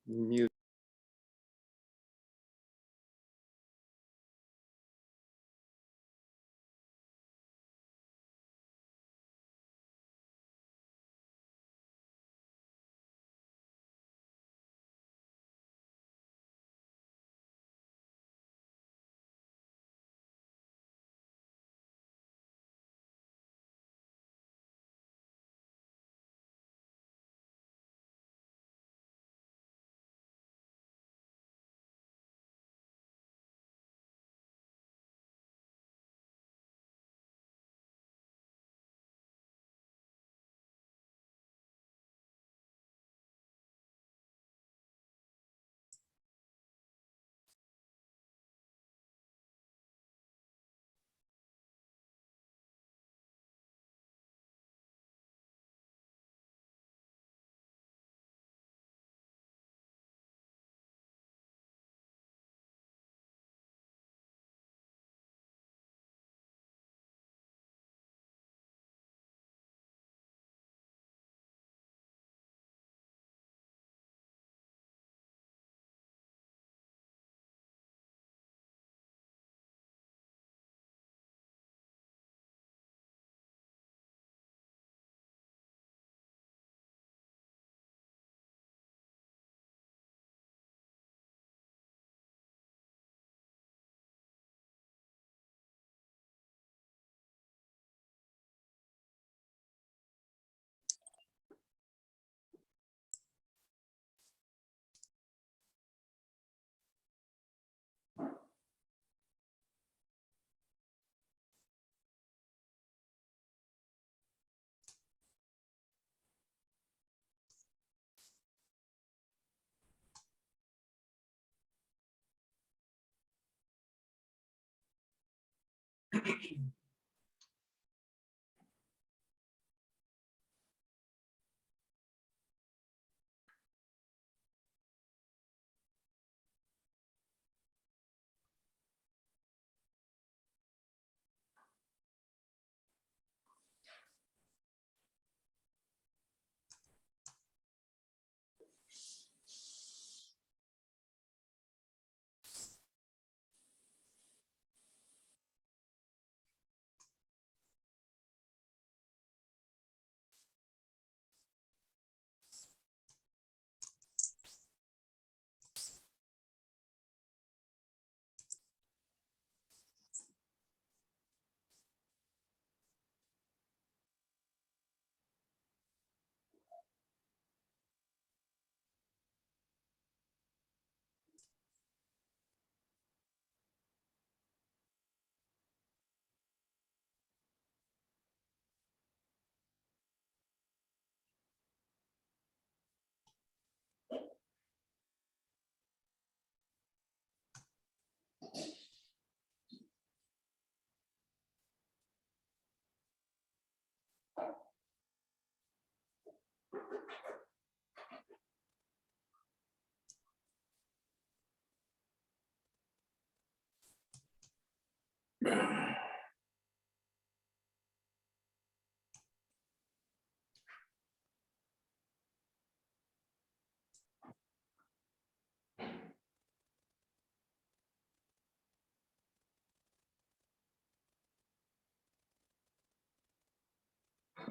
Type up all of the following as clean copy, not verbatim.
Mute.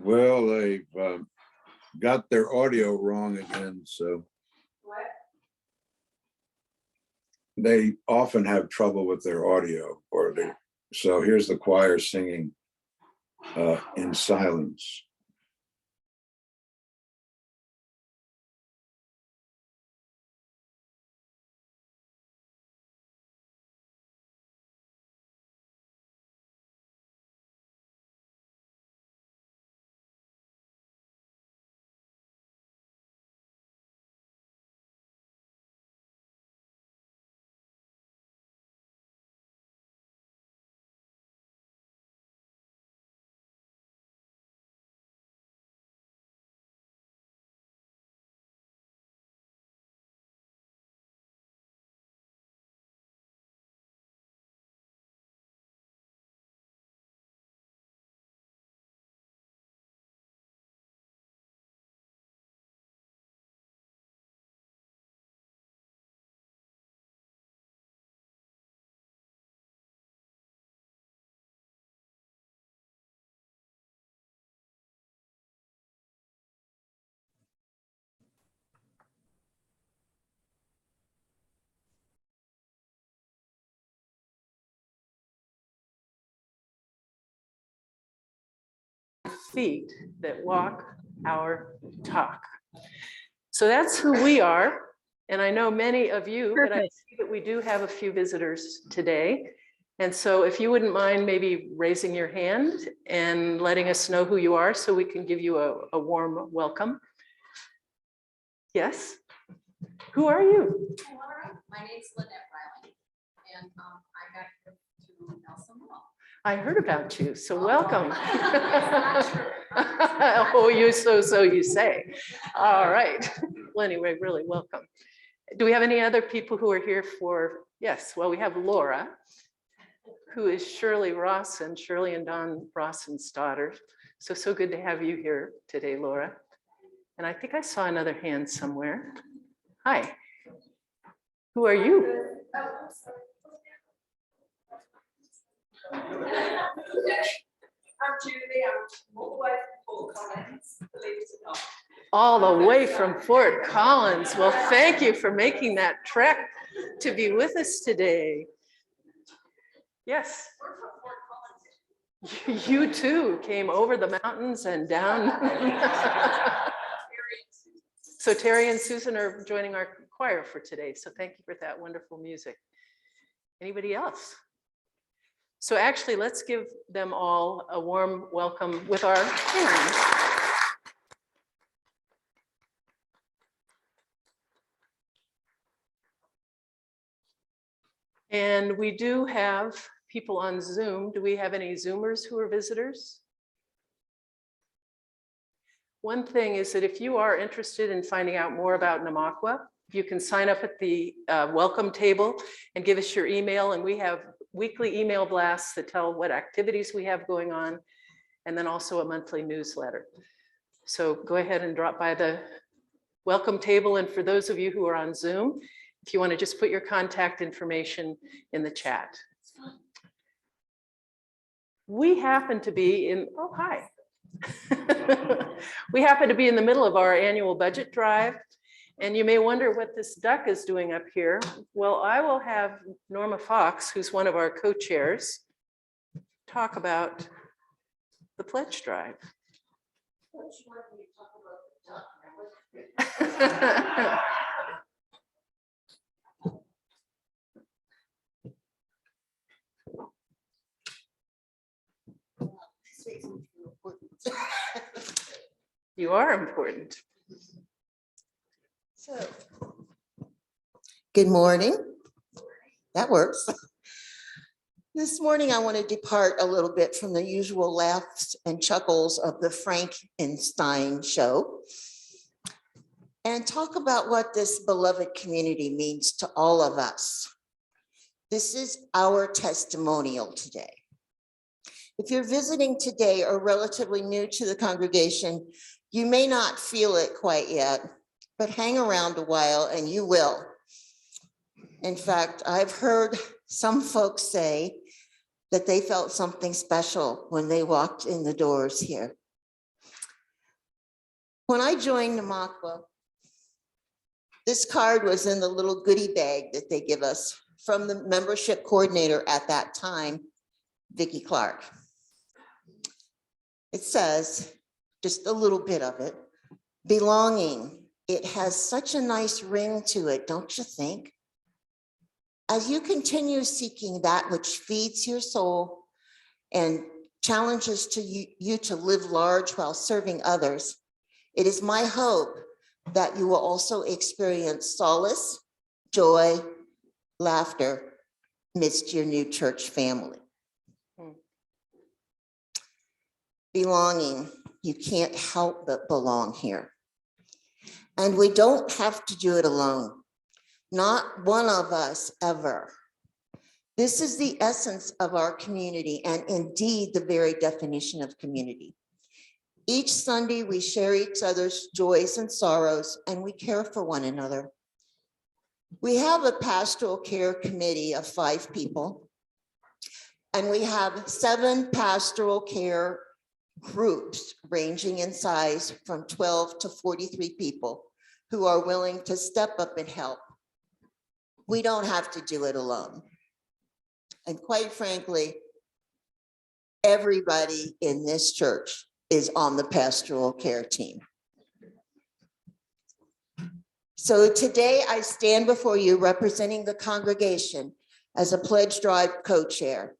Well, they've got their audio wrong again, so What? they often have trouble with their audio. So here's the choir singing in silence. feet that walk our talk. So that's who we are. And I know many of you, but I see that we do have a few visitors today. And so if you wouldn't mind maybe raising your hand and letting us know who you are so we can give you a warm welcome. Yes? Who are you? My name's Lynette Riley, and I got to Nelson Law. I heard about you, so welcome. Oh, you so you say. All right. Well, anyway, really welcome. Do we have any other people who are here for, yes, well, we have Laura, who is Shirley and Don Rawson's daughter. So good to have you here today, Laura. And I think I saw another hand somewhere. Hi. Who are you? I'm Julie. I'm all the way from Fort Collins, believe it or not. All the way from Fort Collins. Well, thank you for making that trek to be with us today. Yes. You too came over the mountains and down. So Terry and Susan are joining our choir for today. So thank you for that wonderful music. Anybody else? So actually, let's give them all a warm welcome with our hands. And we do have people on Zoom. Do we have any Zoomers who are visitors? One thing is that if you are interested in finding out more about Namaqua, you can sign up at the welcome table and give us your email. And we have weekly email blasts that tell what activities we have going on, and then also a monthly newsletter. So go ahead and drop by the welcome table. And for those of you who are on Zoom, if you want to just put your contact information in the chat. We happen to be in, oh, hi. We happen to be in the middle of our annual budget drive. And you may wonder what this duck is doing up here. Well, I will have Norma Fox, who's one of our co-chairs, talk about the pledge drive. You are important. So, good morning. That works. This morning, I want to depart a little bit from the usual laughs and chuckles of the Frankenstein show and talk about what this beloved community means to all of us. This is our testimonial today. If you're visiting today or relatively new to the congregation, you may not feel it quite yet, but hang around a while and you will. In fact, I've heard some folks say that they felt something special when they walked in the doors here. When I joined Namaqua, this card was in the little goodie bag that they give us from the membership coordinator at that time, Vicki Clark. It says, just a little bit of it, belonging. It has such a nice ring to it, don't you think? As you continue seeking that which feeds your soul and challenges you to live large while serving others, it is my hope that you will also experience solace, joy, laughter amidst your new church family. Belonging, you can't help but belong here. And we don't have to do it alone. Not one of us ever. This is the essence of our community and indeed the very definition of community. Each Sunday we share each other's joys and sorrows and we care for one another. We have a pastoral care committee of 5 people and we have 7 pastoral care groups ranging in size from 12 to 43 people who are willing to step up and help. We don't have to do it alone. And quite frankly, everybody in this church is on the pastoral care team. So today I stand before you representing the congregation as a pledge drive co-chair.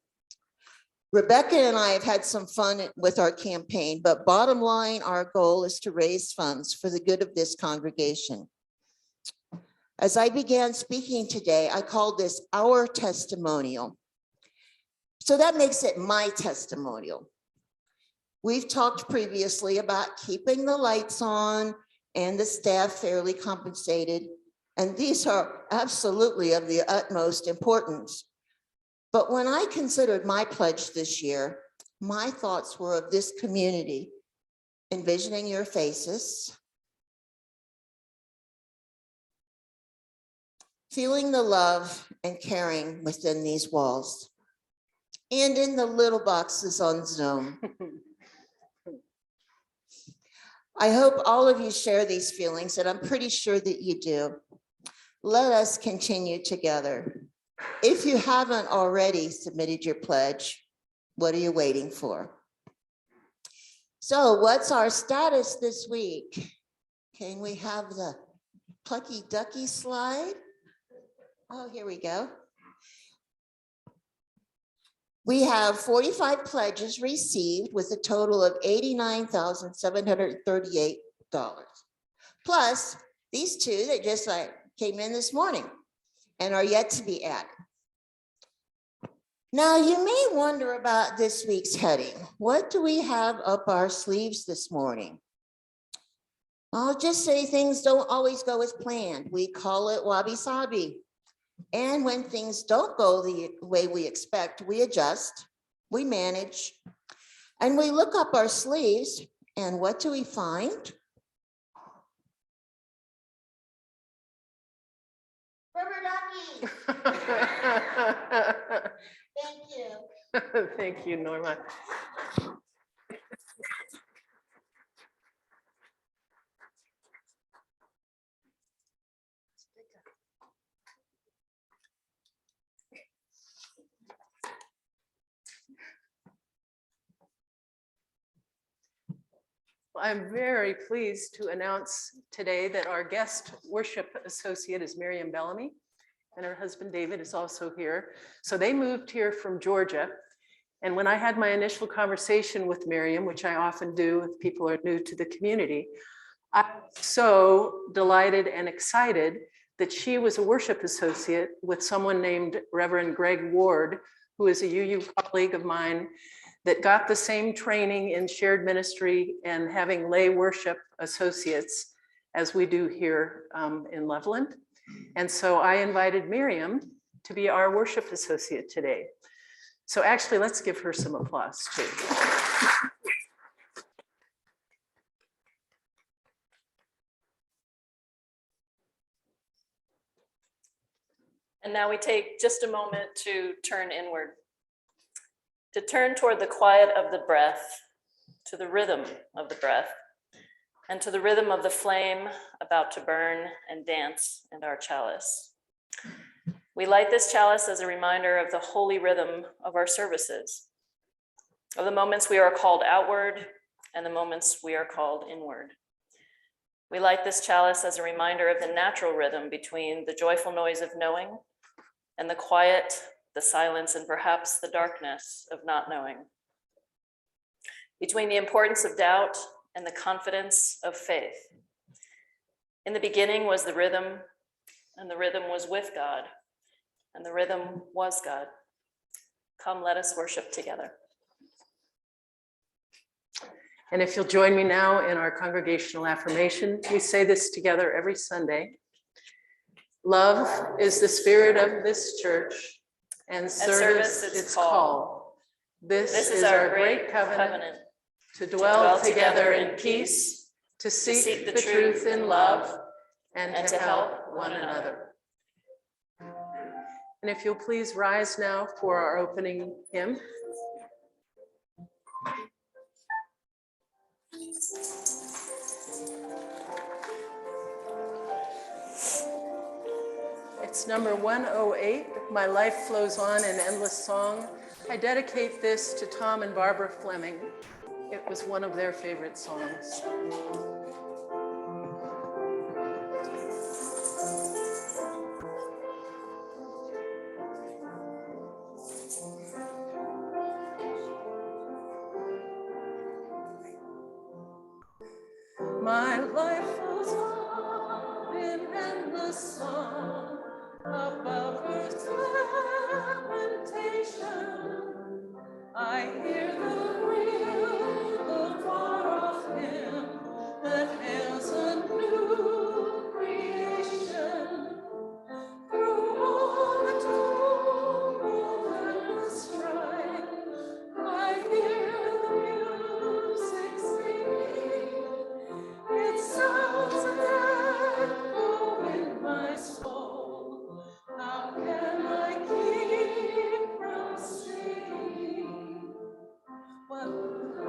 Rebecca and I have had some fun with our campaign, but bottom line, our goal is to raise funds for the good of this congregation. As I began speaking today, I called this our testimonial. So that makes it my testimonial. We've talked previously about keeping the lights on and the staff fairly compensated, and these are absolutely of the utmost importance. But when I considered my pledge this year, my thoughts were of this community, envisioning your faces, feeling the love and caring within these walls, and in the little boxes on Zoom. I hope all of you share these feelings, and I'm pretty sure that you do. Let us continue together. If you haven't already submitted your pledge, what are you waiting for? So what's our status this week? Can we have the plucky ducky slide? Oh, here we go. We have 45 pledges received with a total of $89,738. Plus these two that just came in this morning and are yet to be added. Now you may wonder about this week's heading. What do we have up our sleeves this morning? I'll just say things don't always go as planned. We call it wabi-sabi. And when things don't go the way we expect, we adjust, we manage, and we look up our sleeves, and what do we find? Rubber duckies. Thank you. Thank you, Norma. Well, I'm very pleased to announce today that our guest worship associate is Miriam Bellamy, and her husband David is also here. So they moved here from Georgia. And when I had my initial conversation with Miriam, which I often do if people are new to the community, I'm so delighted and excited that she was a worship associate with someone named Reverend Greg Ward, who is a UU colleague of mine that got the same training in shared ministry and having lay worship associates as we do here in Loveland. And so I invited Miriam to be our worship associate today. So actually, let's give her some applause too. And now we take just a moment to turn inward, to turn toward the quiet of the breath, to the rhythm of the breath, and to the rhythm of the flame about to burn and dance in our chalice. We light this chalice as a reminder of the holy rhythm of our services, of the moments we are called outward and the moments we are called inward. We light this chalice as a reminder of the natural rhythm between the joyful noise of knowing and the quiet, the silence, and perhaps the darkness of not knowing. Between the importance of doubt and the confidence of faith. In the beginning was the rhythm, and the rhythm was with God, and the rhythm was God. Come, let us worship together. And if you'll join me now in our congregational affirmation, we say this together every Sunday. Love is the spirit of this church, and service its call. This is our great covenant to dwell together in peace, to seek the truth in love, and to help one another. And if you'll please rise now for our opening hymn. It's number 108, My Life Flows On in Endless Song. I dedicate this to Tom and Barbara Fleming. It was one of their favorite songs. My life goes on in endless song above earth's lamentation. I hear the ring of far-off hymn that hails a new creation. Through all the tumult and the strife, I hear the music singing. It sounds an echo in my soul. How can I keep from singing? But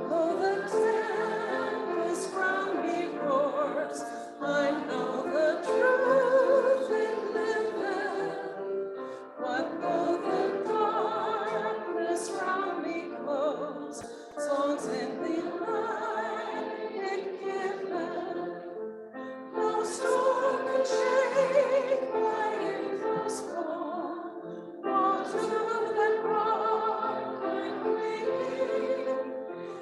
though the tempest round me roars, I know the truth it liveth. What though the darkness round me close, songs in the night it giveth. No storm can shake my inmost core, nor to that rock I'm clinging.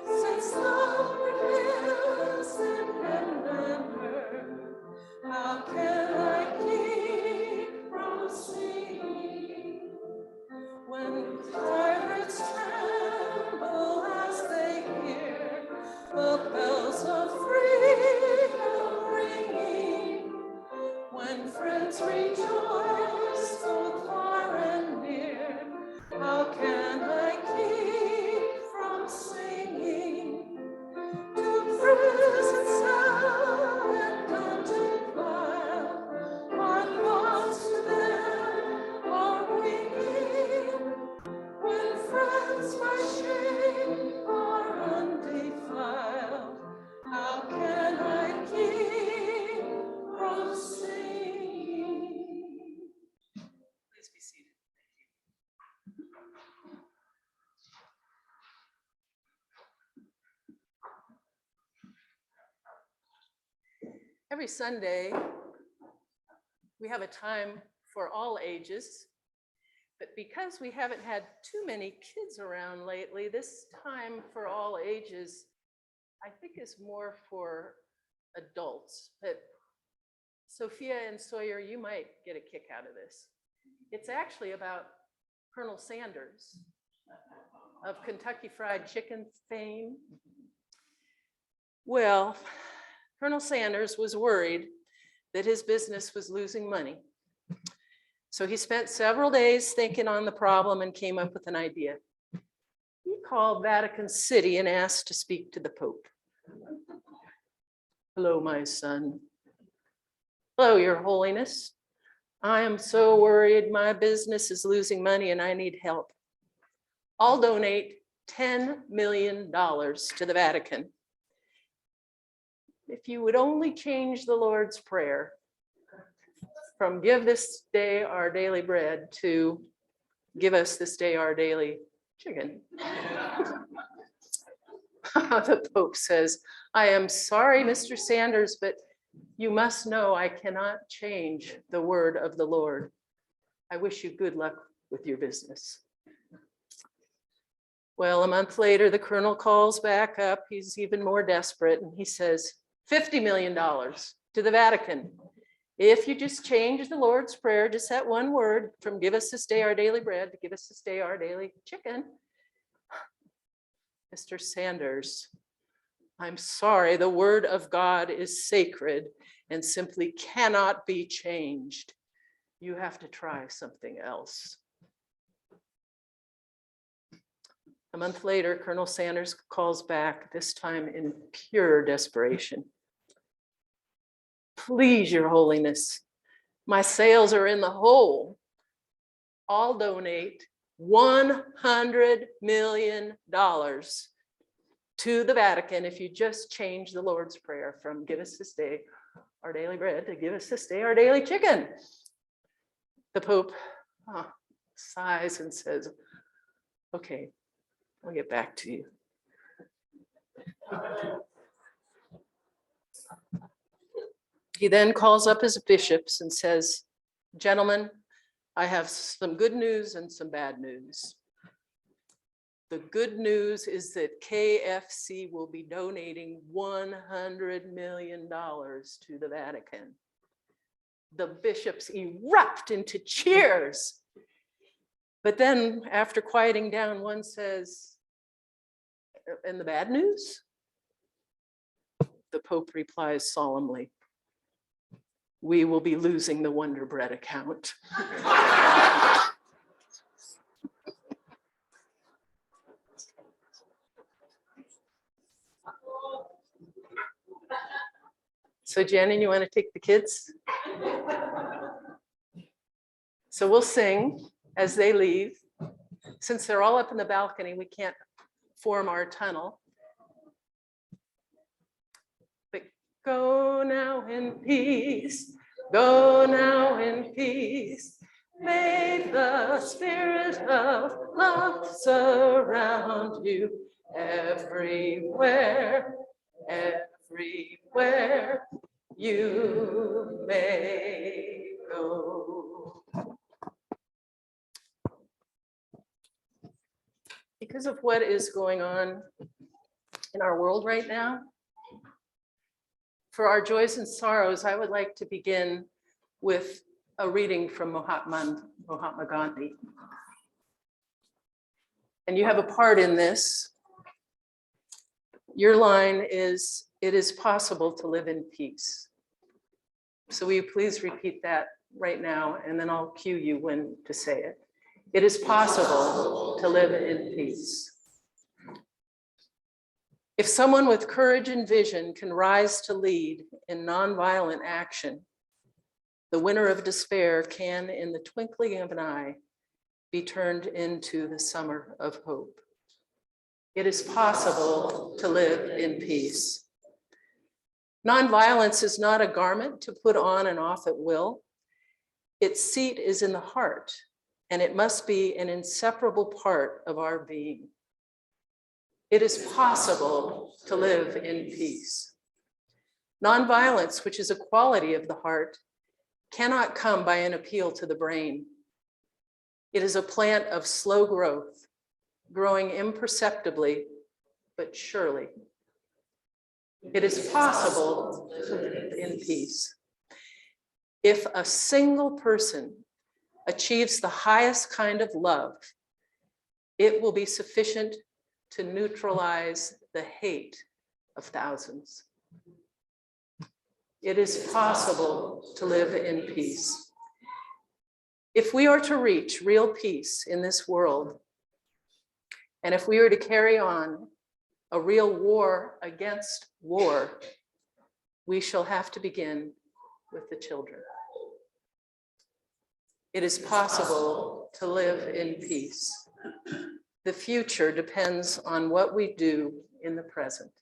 Since love prevails in heaven and earth, how can I keep from singing? When pirates tremble as they hear the bells of freedom ringing, when friends rejoice both far and near, how can I keep from singing? To prison cell and dungeon vile, our thoughts to them are winging. When friends by shame are undefiled, how can I keep from singing? Please be seated. Every Sunday, we have a time for all ages, but because we haven't had too many kids around lately, this time for all ages, I think is more for adults. But Sophia and Sawyer, you might get a kick out of this. It's actually about Colonel Sanders of Kentucky Fried Chicken fame. Well, Colonel Sanders was worried that his business was losing money. So he spent several days thinking on the problem and came up with an idea. He called Vatican City and asked to speak to the Pope. Hello, my son. Hello, Your Holiness. I am so worried my business is losing money and I need help. I'll donate $10 million to the Vatican. If you would only change the Lord's Prayer from give this day our daily bread to give us this day our daily chicken. The Pope says, I am sorry, Mr. Sanders, but you must know I cannot change the word of the Lord. I wish you good luck with your business. Well, a month later, the colonel calls back up. He's even more desperate, and he says, $50 million to the Vatican. If you just change the Lord's Prayer, just that one word from give us this day our daily bread to give us this day our daily chicken. Mr. Sanders, I'm sorry, the word of God is sacred and simply cannot be changed. You have to try something else. A month later, Colonel Sanders calls back, this time in pure desperation. Please, Your Holiness, my sales are in the hole. I'll donate $100 million to the Vatican if you just change the Lord's Prayer from give us this day our daily bread to give us this day our daily chicken. The Pope sighs and says, okay, I'll get back to you. He then calls up his bishops and says, "Gentlemen, I have some good news and some bad news. The good news is that KFC will be donating $100 million to the Vatican." The bishops erupt into cheers. But then after quieting down, one says, "And the bad news?" The Pope replies solemnly, "We will be losing the Wonder Bread account." So Janet, you want to take the kids? So we'll sing as they leave. Since they're all up in the balcony, we can't form our tunnel. But go now in peace, go now in peace. May the spirit of love surround you everywhere, everywhere you may go. Because of what is going on in our world right now, for our joys and sorrows, I would like to begin with a reading from Mahatma Gandhi. And you have a part in this. Your line is, "It is possible to live in peace." So will you please repeat that right now, and then I'll cue you when to say it. It is possible to live in peace. If someone with courage and vision can rise to lead in nonviolent action, the winter of despair can, in the twinkling of an eye, be turned into the summer of hope. It is possible to live in peace. Nonviolence is not a garment to put on and off at will. Its seat is in the heart, and it must be an inseparable part of our being. It is possible to live in peace. Nonviolence, which is a quality of the heart, cannot come by an appeal to the brain. It is a plant of slow growth, growing imperceptibly, but surely. It is possible to live in peace. If a single person achieves the highest kind of love, it will be sufficient to neutralize the hate of thousands. It is possible to live in peace. If we are to reach real peace in this world, and if we are to carry on a real war against war, we shall have to begin with the children. It is possible to live in peace. The future depends on what we do in the present.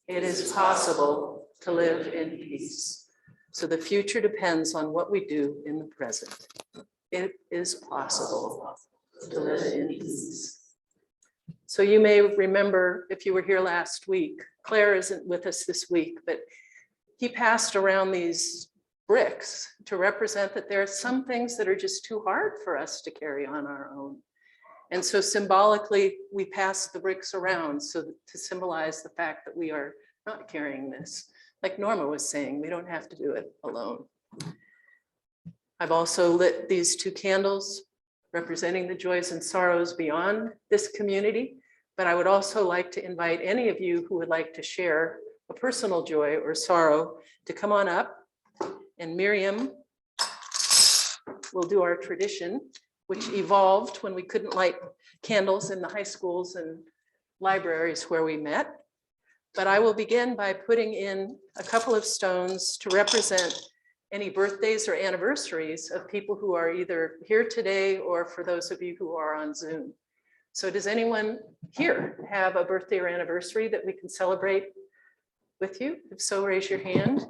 It is possible to live in peace. So the future depends on what we do in the present. It is possible to live in peace. So you may remember, if you were here last week, Claire isn't with us this week, but he passed around these bricks to represent that there are some things that are just too hard for us to carry on our own. And so symbolically, we pass the bricks around so to symbolize the fact that we are not carrying this. Like Norma was saying, we don't have to do it alone. I've also lit these two candles representing the joys and sorrows beyond this community, but I would also like to invite any of you who would like to share a personal joy or sorrow to come on up, and Miriam will do our tradition, which evolved when we couldn't light candles in the high schools and libraries where we met. But I will begin by putting in a couple of stones to represent any birthdays or anniversaries of people who are either here today or for those of you who are on Zoom. So does anyone here have a birthday or anniversary that we can celebrate with you? If so, raise your hand.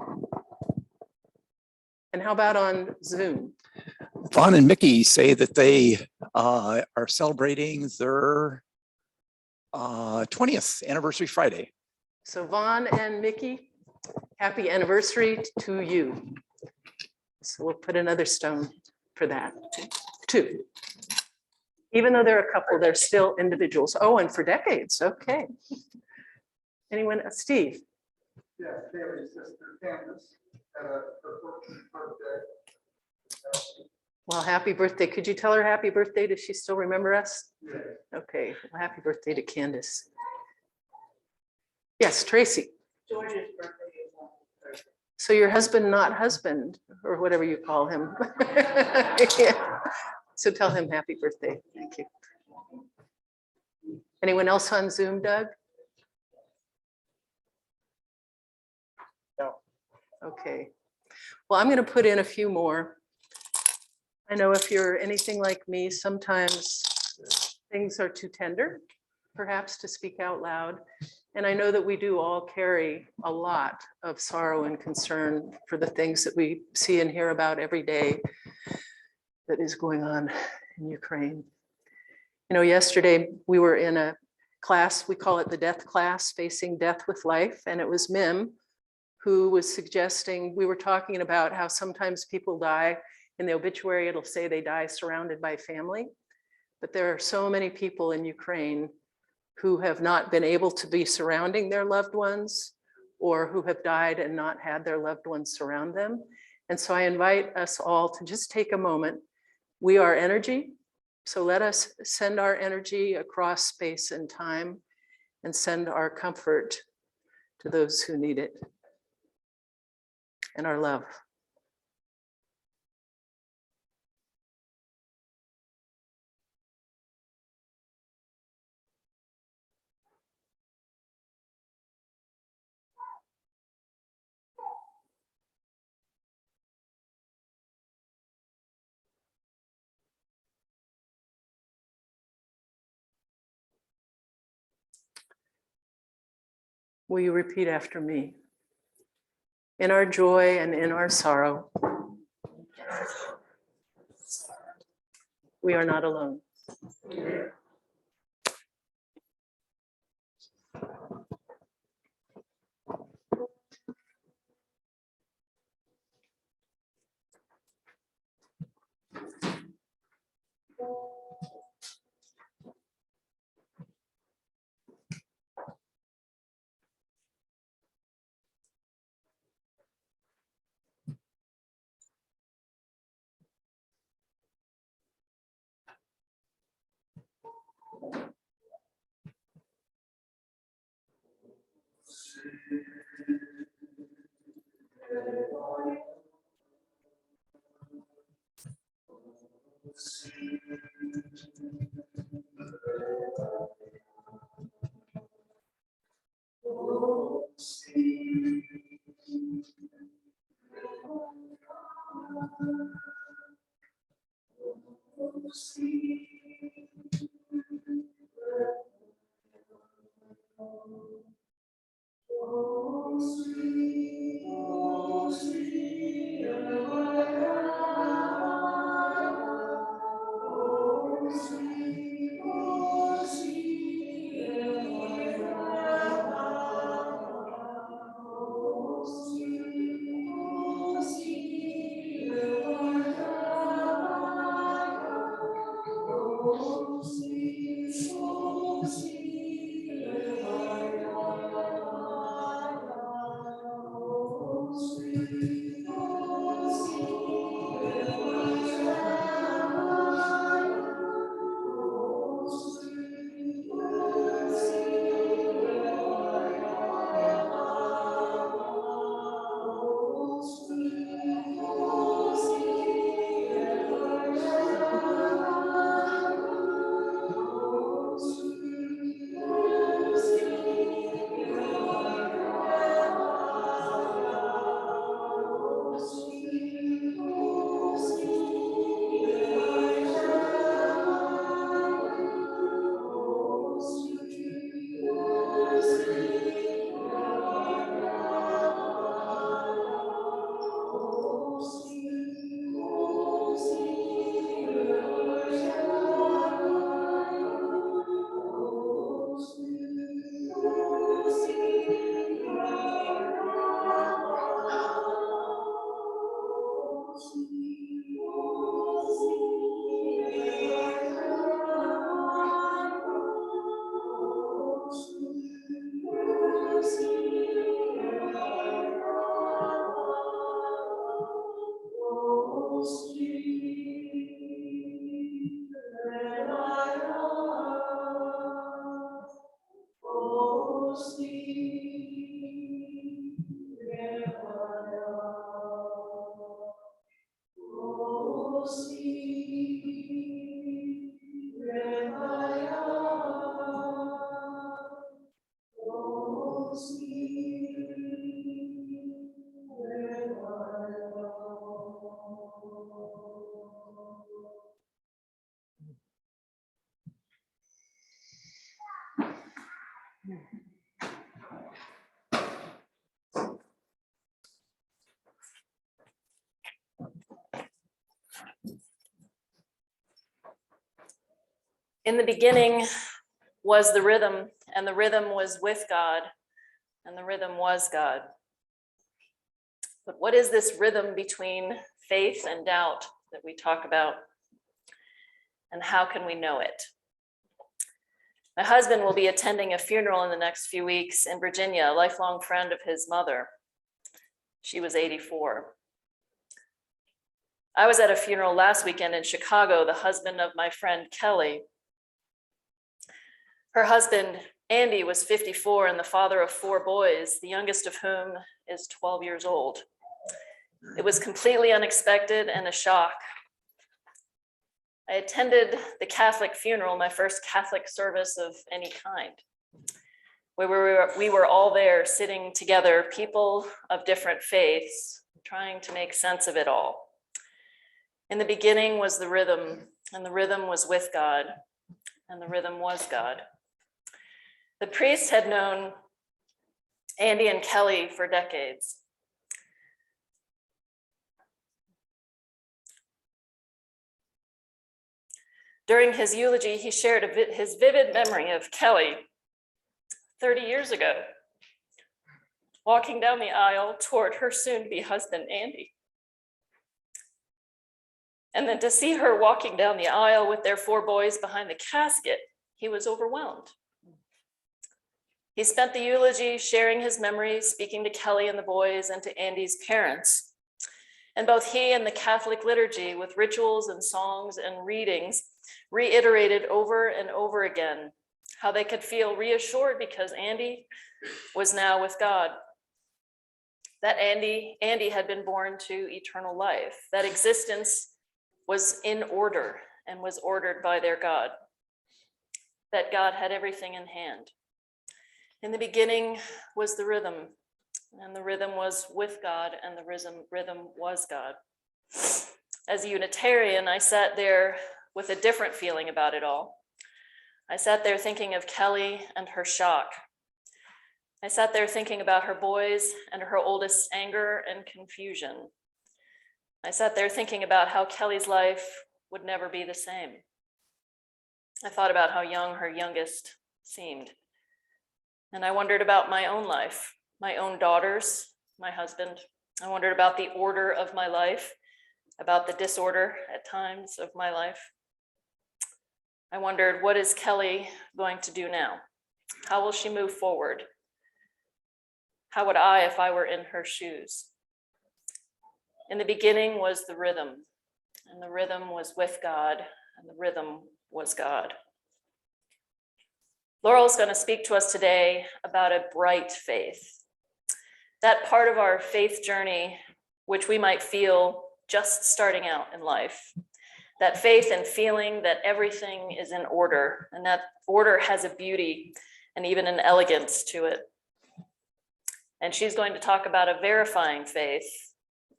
And how about on Zoom? Vaughn and Mickey say that they are celebrating their 20th anniversary Friday. So Vaughn and Mickey, happy anniversary to you. So we'll put another stone for that, 2. Even though they're a couple, they're still individuals. Oh, and for decades, okay. Anyone, Steve? Yeah, Kaylee's sister Candace had her 14th birthday. Well, happy birthday. Could you tell her happy birthday? Does she still remember us? Yeah. Okay, well, happy birthday to Candace. Yes, Tracy. George's birthday is on Thursday. So your husband, not husband, or whatever you call him. Yeah. So tell him happy birthday. Thank you. Anyone else on Zoom, Doug? No. Okay. Well, I'm going to put in a few more. I know if you're anything like me, sometimes things are too tender, perhaps to speak out loud. And I know that we do all carry a lot of sorrow and concern for the things that we see and hear about every day that is going on in Ukraine. You know, yesterday we were in a class, we call it the death class, Facing Death with Life, and it was Mim who was suggesting, we were talking about how sometimes people die, in the obituary it'll say they die surrounded by family, but there are so many people in Ukraine who have not been able to be surrounding their loved ones, or who have died and not had their loved ones surround them. And so I invite us all to just take a moment. We are energy, so let us send our energy across space and time and send our comfort to those who need it, and our love. Will you repeat after me? In our joy and in our sorrow, we are not alone. In the beginning was the rhythm, and the rhythm was with God, and the rhythm was God. But what is this rhythm between faith and doubt that we talk about? And how can we know it? My husband will be attending a funeral in the next few weeks in Virginia, a lifelong friend of his mother. She was 84. I was at a funeral last weekend in Chicago, the husband of my friend Kelly. Her husband, Andy, was 54 and the father of 4 boys, the youngest of whom is 12 years old. It was completely unexpected and a shock. I attended the Catholic funeral, my first Catholic service of any kind. We were all there sitting together, people of different faiths, trying to make sense of it all. In the beginning was the rhythm, and the rhythm was with God, and the rhythm was God. The priest had known Andy and Kelly for decades. During his eulogy, he shared his vivid memory of Kelly 30 years ago, walking down the aisle toward her soon-to-be husband, Andy. And then to see her walking down the aisle with their 4 boys behind the casket, he was overwhelmed. He spent the eulogy sharing his memories, speaking to Kelly and the boys and to Andy's parents. And both he and the Catholic liturgy, with rituals and songs and readings, reiterated over and over again how they could feel reassured because Andy was now with God. That Andy had been born to eternal life, that existence was in order and was ordered by their God, that God had everything in hand. In the beginning was the rhythm, and the rhythm was with God, and the rhythm was God. As a Unitarian, I sat there with a different feeling about it all. I sat there thinking of Kelly and her shock. I sat there thinking about her boys and her oldest's anger and confusion. I sat there thinking about how Kelly's life would never be the same. I thought about how young her youngest seemed. And I wondered about my own life, my own daughters, my husband. I wondered about the order of my life, about the disorder at times of my life. I wondered, what is Kelly going to do now? How will she move forward? How would I if I were in her shoes? In the beginning was the rhythm, and the rhythm was with God, and the rhythm was God. Laurel's going to speak to us today about a bright faith. That part of our faith journey, which we might feel just starting out in life. That faith and feeling that everything is in order, and that order has a beauty and even an elegance to it. And she's going to talk about a verifying faith,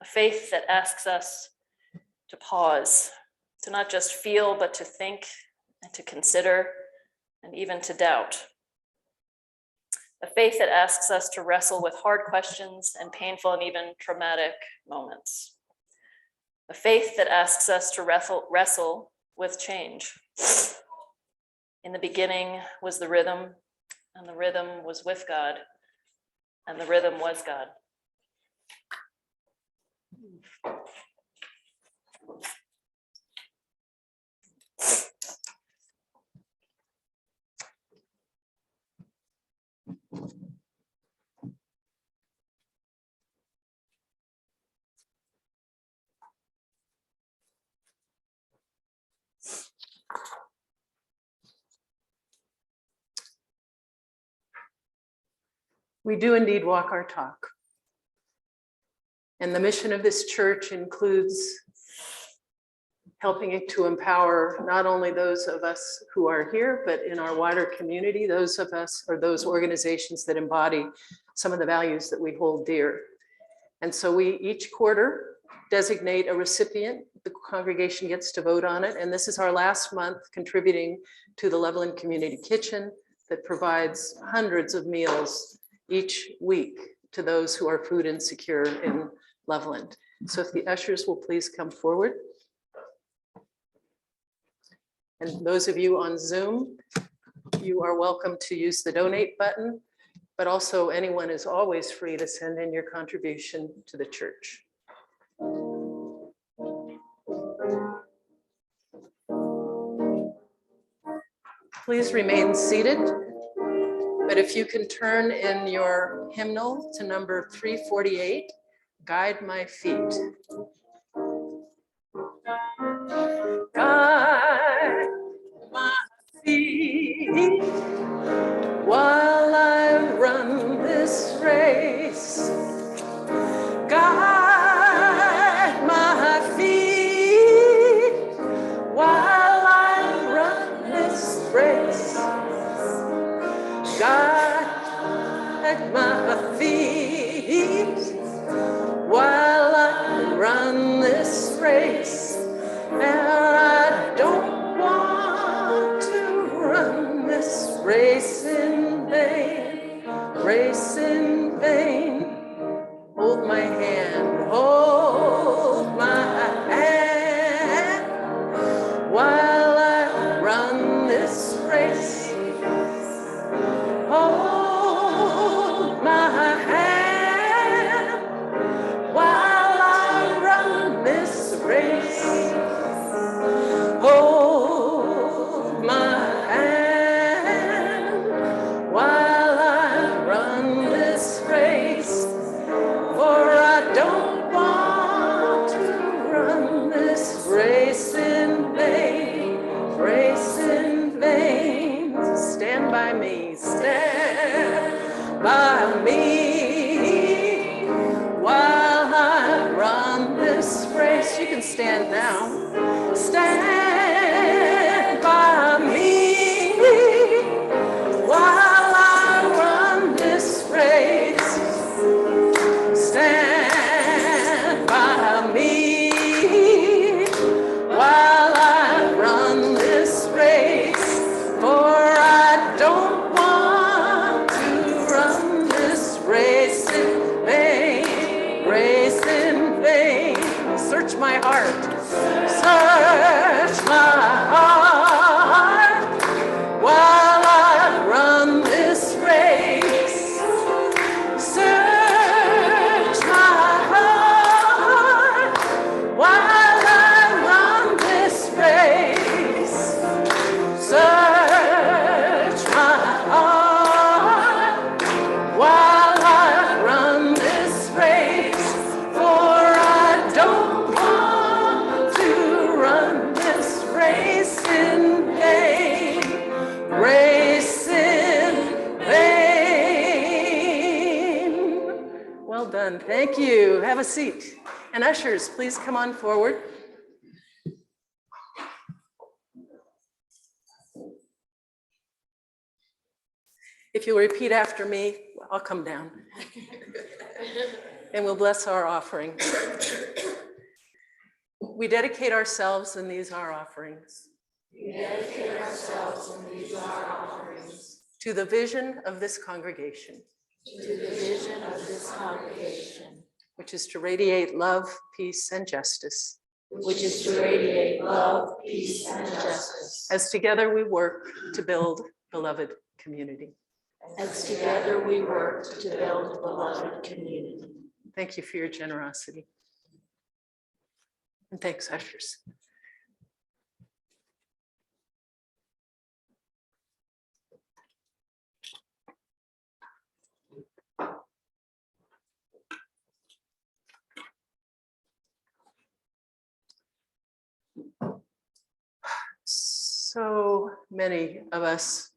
a faith that asks us to pause, to not just feel, but to think and to consider and even to doubt. A faith that asks us to wrestle with hard questions and painful and even traumatic moments. A faith that asks us to wrestle with change. In the beginning was the rhythm, and the rhythm was with God, and the rhythm was God. We do indeed walk our talk. And the mission of this church includes helping to empower not only those of us who are here, but in our wider community, those of us or those organizations that embody some of the values that we hold dear. And so we each quarter designate a recipient. The congregation gets to vote on it. And this is our last month contributing to the Loveland Community Kitchen that provides hundreds of meals each week to those who are food insecure in Loveland. So if the ushers will please come forward. And those of you on Zoom, you are welcome to use the donate button, but also anyone is always free to send in your contribution to the church. Please remain seated, but if you can turn in your hymnal to number 348, Guide My Feet. Guide my feet while I run this race. Guide my feet while I run this race. Guide my feet while I run this race. And I don't want to run this race in vain, race in vain. Hold my hand, hold my hand while I run this race. Hold my hand while I run this race. Hold my hand while I run this race. For I don't want to run this race in vain, race in vain. Stand by me, stand by me while I run this race. You can stand now. Stand by me while I run this race. Stand by me while I run this race. For I don't want to run this race in vain, race in vain. Search my heart. Search my heart while I run this race. Search my heart while I run this race. Search my heart while I run this race. For I don't want to run this race in vain, race in vain. Well done, thank you. Have a seat. And ushers, please come on forward. If you'll repeat after me, I'll come down. And we'll bless our offering. We dedicate ourselves, and these are offerings. We dedicate ourselves and these are offerings To the vision of this congregation, to the vision of this congregation, which is to radiate love, peace, and justice. which is to radiate love, peace, and justice. As together we work to build beloved community. As together we work to build a beloved community. Thank you for your generosity. And thanks, ushers. So many of us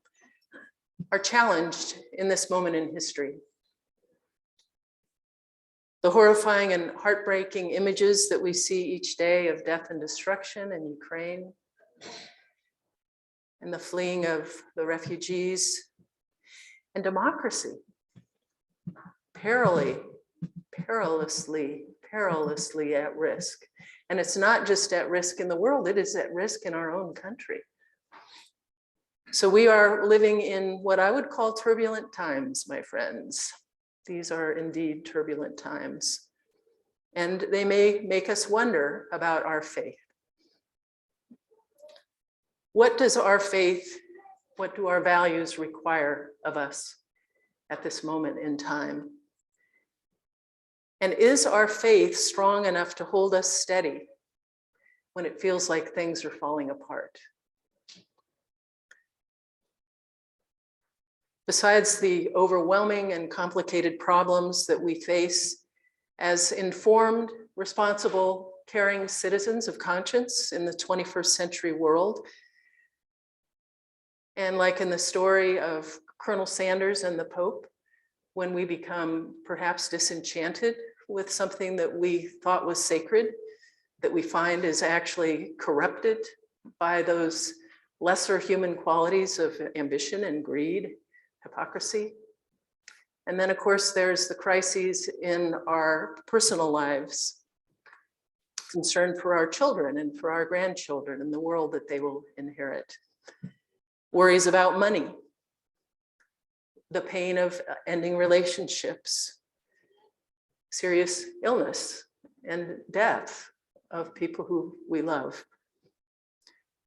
are challenged in this moment in history. The horrifying and heartbreaking images that we see each day of death and destruction in Ukraine, and the fleeing of the refugees, and democracy, perilously at risk. And it's not just at risk in the world, it is at risk in our own country. So we are living in what I would call turbulent times, my friends. These are indeed turbulent times. And they may make us wonder about our faith. What does our faith, what do our values require of us at this moment in time? And is our faith strong enough to hold us steady when it feels like things are falling apart? Besides the overwhelming and complicated problems that we face as informed, responsible, caring citizens of conscience in the 21st century world, and like in the story of Colonel Sanders and the Pope, when we become perhaps disenchanted with something that we thought was sacred, that we find is actually corrupted by those lesser human qualities of ambition and greed, hypocrisy. And then of course, there's the crises in our personal lives, concern for our children and for our grandchildren and the world that they will inherit. Worries about money, the pain of ending relationships, serious illness and death of people who we love.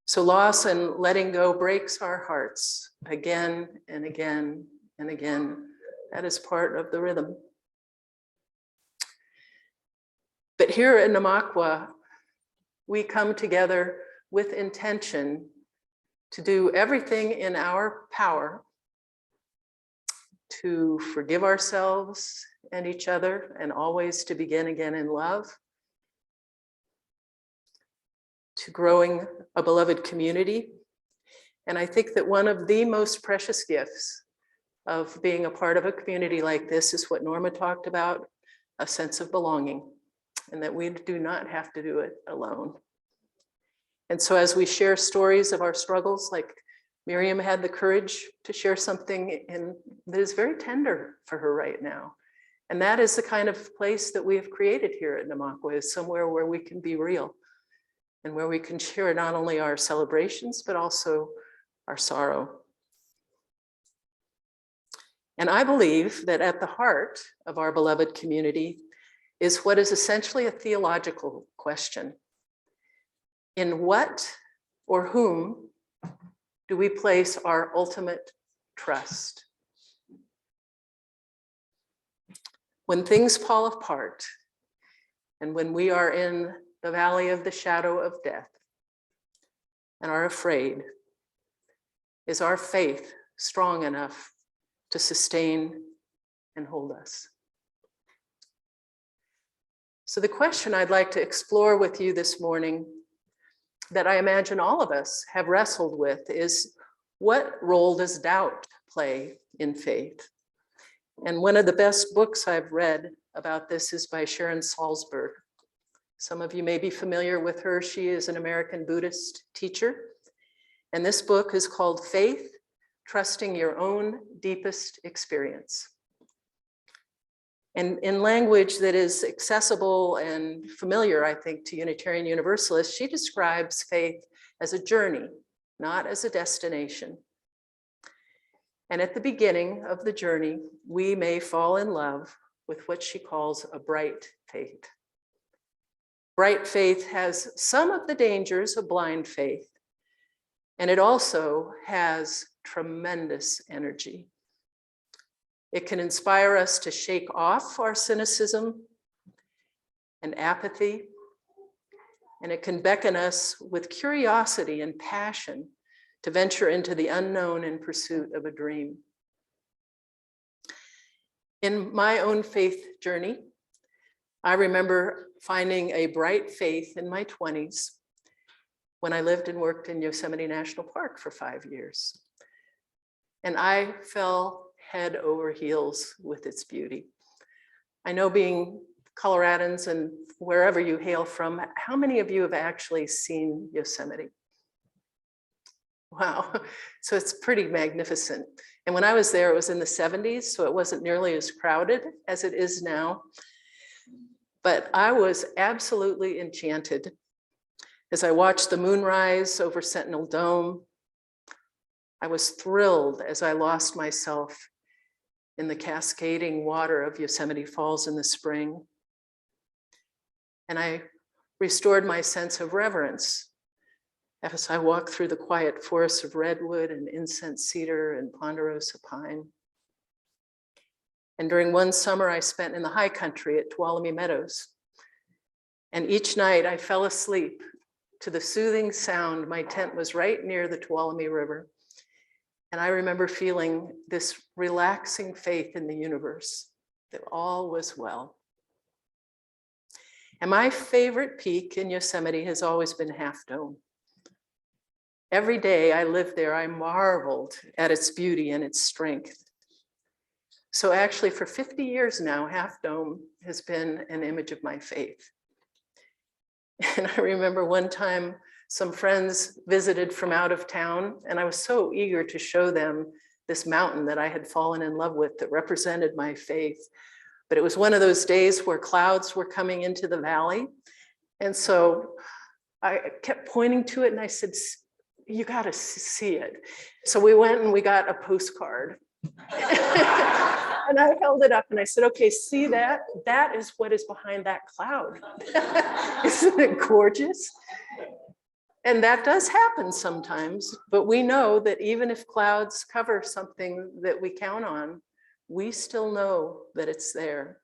So loss and letting go breaks our hearts again and again and again. That is part of the rhythm. But here in Namaqua, we come together with intention to do everything in our power to forgive ourselves and each other, and always to begin again in love, to growing a beloved community. And I think that one of the most precious gifts of being a part of a community like this is what Norma talked about, a sense of belonging, and that we do not have to do it alone. And so as we share stories of our struggles, like Miriam had the courage to share something that is very tender for her right now. And that is the kind of place that we have created here at Namaqua, is somewhere where we can be real and where we can share not only our celebrations, but also our sorrow. And I believe that at the heart of our beloved community is what is essentially a theological question. In what or whom do we place our ultimate trust? When things fall apart, and when we are in the valley of the shadow of death and are afraid, is our faith strong enough to sustain and hold us? So the question I'd like to explore with you this morning, that I imagine all of us have wrestled with, is what role does doubt play in faith? And one of the best books I've read about this is by Sharon Salzberg. Some of you may be familiar with her. She is an American Buddhist teacher. And this book is called Faith, Trusting Your Own Deepest Experience. And in language that is accessible and familiar, I think, to Unitarian Universalists, she describes faith as a journey, not as a destination. And at the beginning of the journey, we may fall in love with what she calls a bright faith. Bright faith has some of the dangers of blind faith, and it also has tremendous energy. It can inspire us to shake off our cynicism and apathy, and it can beckon us with curiosity and passion to venture into the unknown in pursuit of a dream. In my own faith journey, I remember finding a bright faith in my 20s when I lived and worked in Yosemite National Park for 5 years. And I fell head over heels with its beauty. I know being Coloradans and wherever you hail from, how many of you have actually seen Yosemite? Wow, so it's pretty magnificent. And when I was there, it was in the 70s, so it wasn't nearly as crowded as it is now. But I was absolutely enchanted as I watched the moonrise over Sentinel Dome. I was thrilled as I lost myself in the cascading water of Yosemite Falls in the spring. And I restored my sense of reverence as I walked through the quiet forests of redwood and incense cedar and ponderosa pine. And during one summer I spent in the high country at Tuolumne Meadows. And each night I fell asleep to the soothing sound. My tent was right near the Tuolumne River. And I remember feeling this relaxing faith in the universe, that all was well. And my favorite peak in Yosemite has always been Half Dome. Every day I lived there, I marveled at its beauty and its strength. So actually for 50 years now, Half Dome has been an image of my faith. And I remember one time some friends visited from out of town, and I was so eager to show them this mountain that I had fallen in love with that represented my faith. But it was one of those days where clouds were coming into the valley. And so I kept pointing to it and I said, you got to see it. So we went and we got a postcard. And I held it up and I said, okay, see that? That is what is behind that cloud. Isn't it gorgeous? And that does happen sometimes, but we know that even if clouds cover something that we count on, we still know that it's there.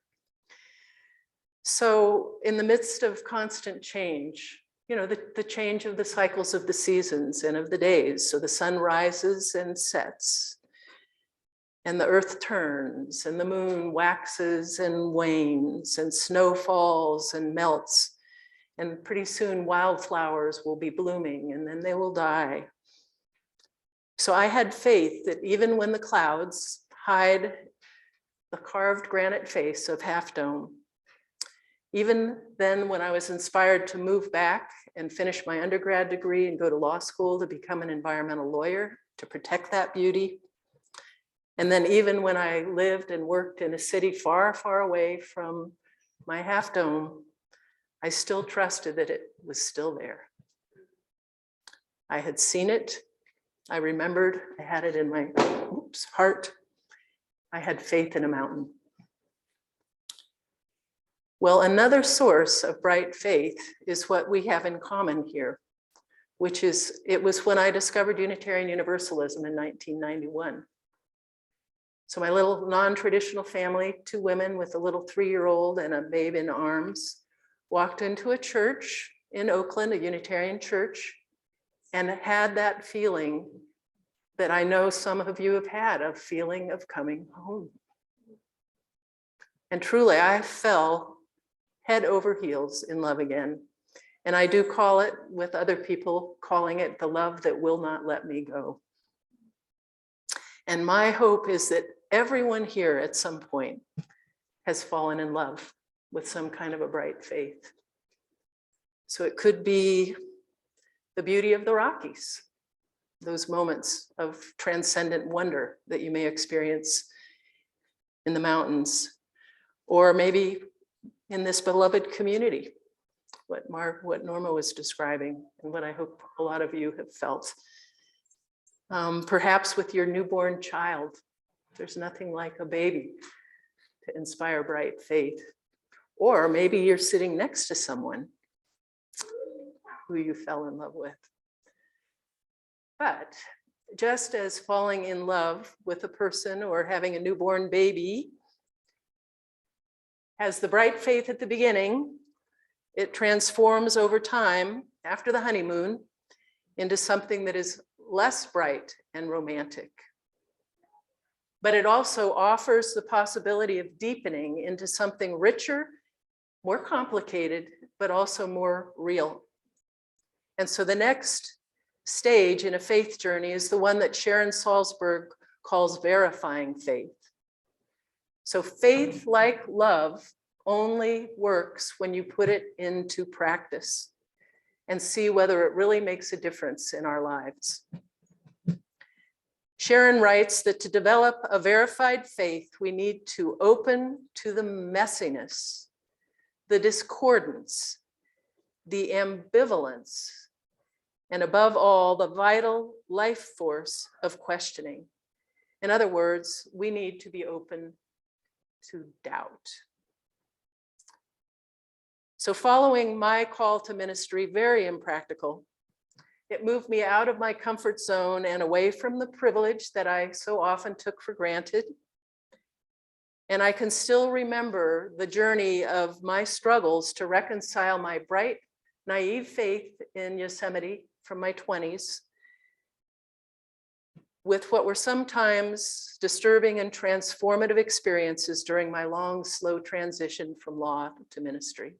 So in the midst of constant change, you know, the change of the cycles of the seasons and of the days. So the sun rises and sets, and the earth turns, and the moon waxes and wanes, and snow falls and melts. And pretty soon wildflowers will be blooming and then they will die. So I had faith that even when the clouds hide the carved granite face of Half Dome, even then when I was inspired to move back and finish my undergrad degree and go to law school to become an environmental lawyer to protect that beauty, and then even when I lived and worked in a city far, far away from my Half Dome, I still trusted that it was still there. I had seen it. I remembered, I had it in my heart. I had faith in a mountain. Well, another source of bright faith is what we have in common here, which is, it was when I discovered Unitarian Universalism in 1991. So my little non-traditional family, 2 women with a little 3-year-old and a babe in arms, walked into a church in Oakland, a Unitarian church, and had that feeling that I know some of you have had, a feeling of coming home. And truly, I fell head over heels in love again. And I do call it, with other people calling it, the love that will not let me go. And my hope is that everyone here at some point has fallen in love with some kind of a bright faith. So it could be the beauty of the Rockies, those moments of transcendent wonder that you may experience in the mountains, or maybe in this beloved community, what Norma was describing, and what I hope a lot of you have felt. Perhaps with your newborn child, there's nothing like a baby to inspire bright faith. Or maybe you're sitting next to someone who you fell in love with. But just as falling in love with a person or having a newborn baby has the bright faith at the beginning, it transforms over time after the honeymoon into something that is less bright and romantic. But it also offers the possibility of deepening into something richer, more complicated, but also more real. And so the next stage in a faith journey is the one that Sharon Salzberg calls verifying faith. So faith, like love, only works when you put it into practice and see whether it really makes a difference in our lives. Sharon writes that to develop a verified faith, we need to open to the messiness, the discordance, the ambivalence, and above all, the vital life force of questioning. In other words, we need to be open to doubt. So following my call to ministry, very impractical, it moved me out of my comfort zone and away from the privilege that I so often took for granted. And I can still remember the journey of my struggles to reconcile my bright, naive faith in Yosemite from my 20s with what were sometimes disturbing and transformative experiences during my long, slow transition from law to ministry.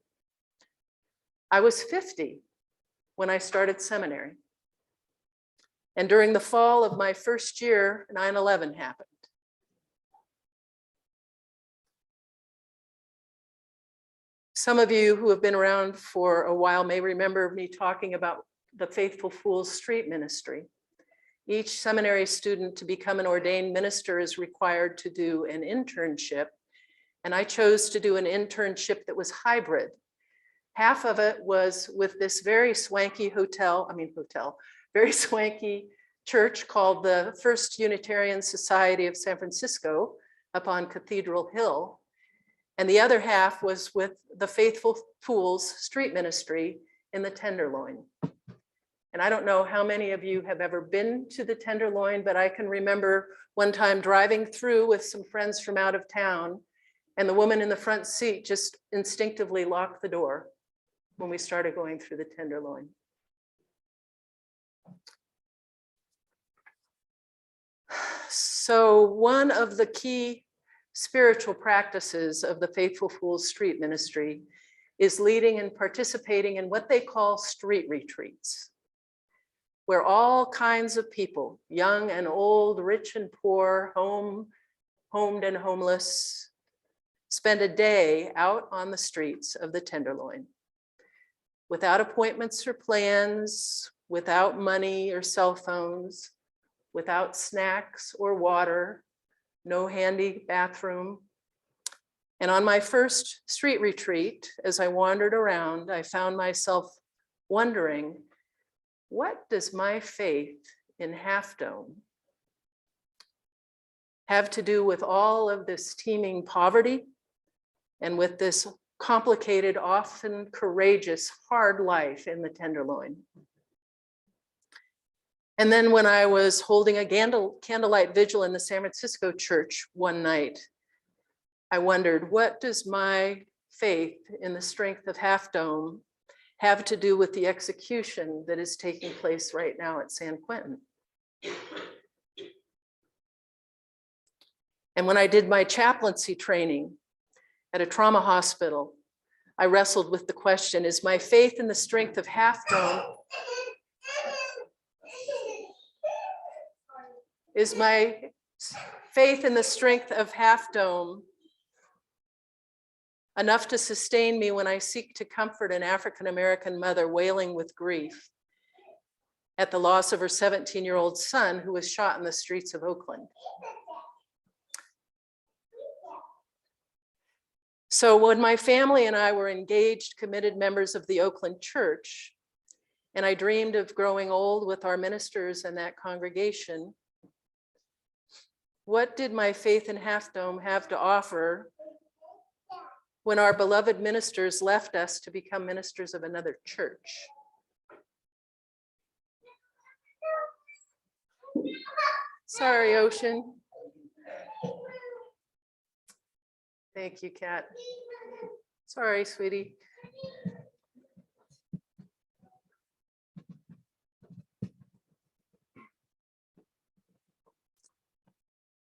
I was 50 when I started seminary. And during the fall of my first year, 9/11 happened. Some of you who have been around for a while may remember me talking about the Faithful Fools Street Ministry. Each seminary student to become an ordained minister is required to do an internship. And I chose to do an internship that was hybrid. Half of it was with this very swanky very swanky church called the First Unitarian Society of San Francisco up on Cathedral Hill. And the other half was with the Faithful Fools Street Ministry in the Tenderloin. And I don't know how many of you have ever been to the Tenderloin, but I can remember one time driving through with some friends from out of town, and the woman in the front seat just instinctively locked the door when we started going through the Tenderloin. So one of the key spiritual practices of the Faithful Fools Street Ministry is leading and participating in what they call street retreats, where all kinds of people, young and old, rich and poor, homed and homeless, spend a day out on the streets of the Tenderloin, without appointments or plans, without money or cell phones, without snacks or water, no handy bathroom. And on my first street retreat, as I wandered around, I found myself wondering, what does my faith in Half Dome have to do with all of this teeming poverty and with this complicated, often courageous, hard life in the Tenderloin? And then when I was holding a candlelight vigil in the San Francisco church one night, I wondered, what does my faith in the strength of Half Dome have to do with the execution that is taking place right now at San Quentin? And when I did my chaplaincy training at a trauma hospital, I wrestled with the question, is my faith in the strength of Half Dome, is my faith in the strength of Half Dome enough to sustain me when I seek to comfort an African-American mother wailing with grief at the loss of her 17-year-old son who was shot in the streets of Oakland? So when my family and I were engaged, committed members of the Oakland church, and I dreamed of growing old with our ministers and that congregation, what did my faith in Half Dome have to offer when our beloved ministers left us to become ministers of another church? Sorry, Ocean. Thank you, Kat. Sorry, sweetie.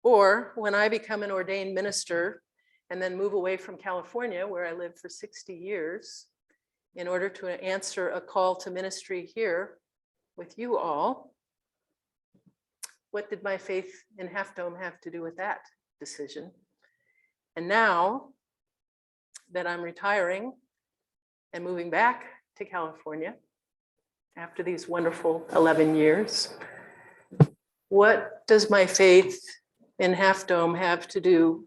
Or when I become an ordained minister and then move away from California, where I lived for 60 years, in order to answer a call to ministry here with you all, what did my faith in Half Dome have to do with that decision? And now, that I'm retiring and moving back to California after these wonderful 11 years. What does my faith in Half Dome have to do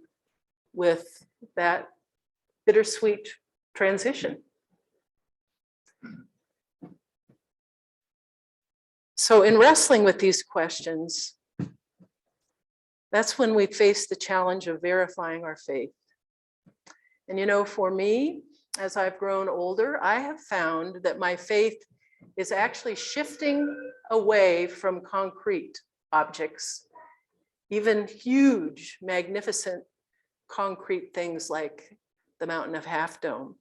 with that bittersweet transition? So in wrestling with these questions, that's when we face the challenge of verifying our faith. And you know, for me, as I've grown older, I have found that my faith is actually shifting away from concrete objects, even huge, magnificent concrete things like the mountain of Half Dome.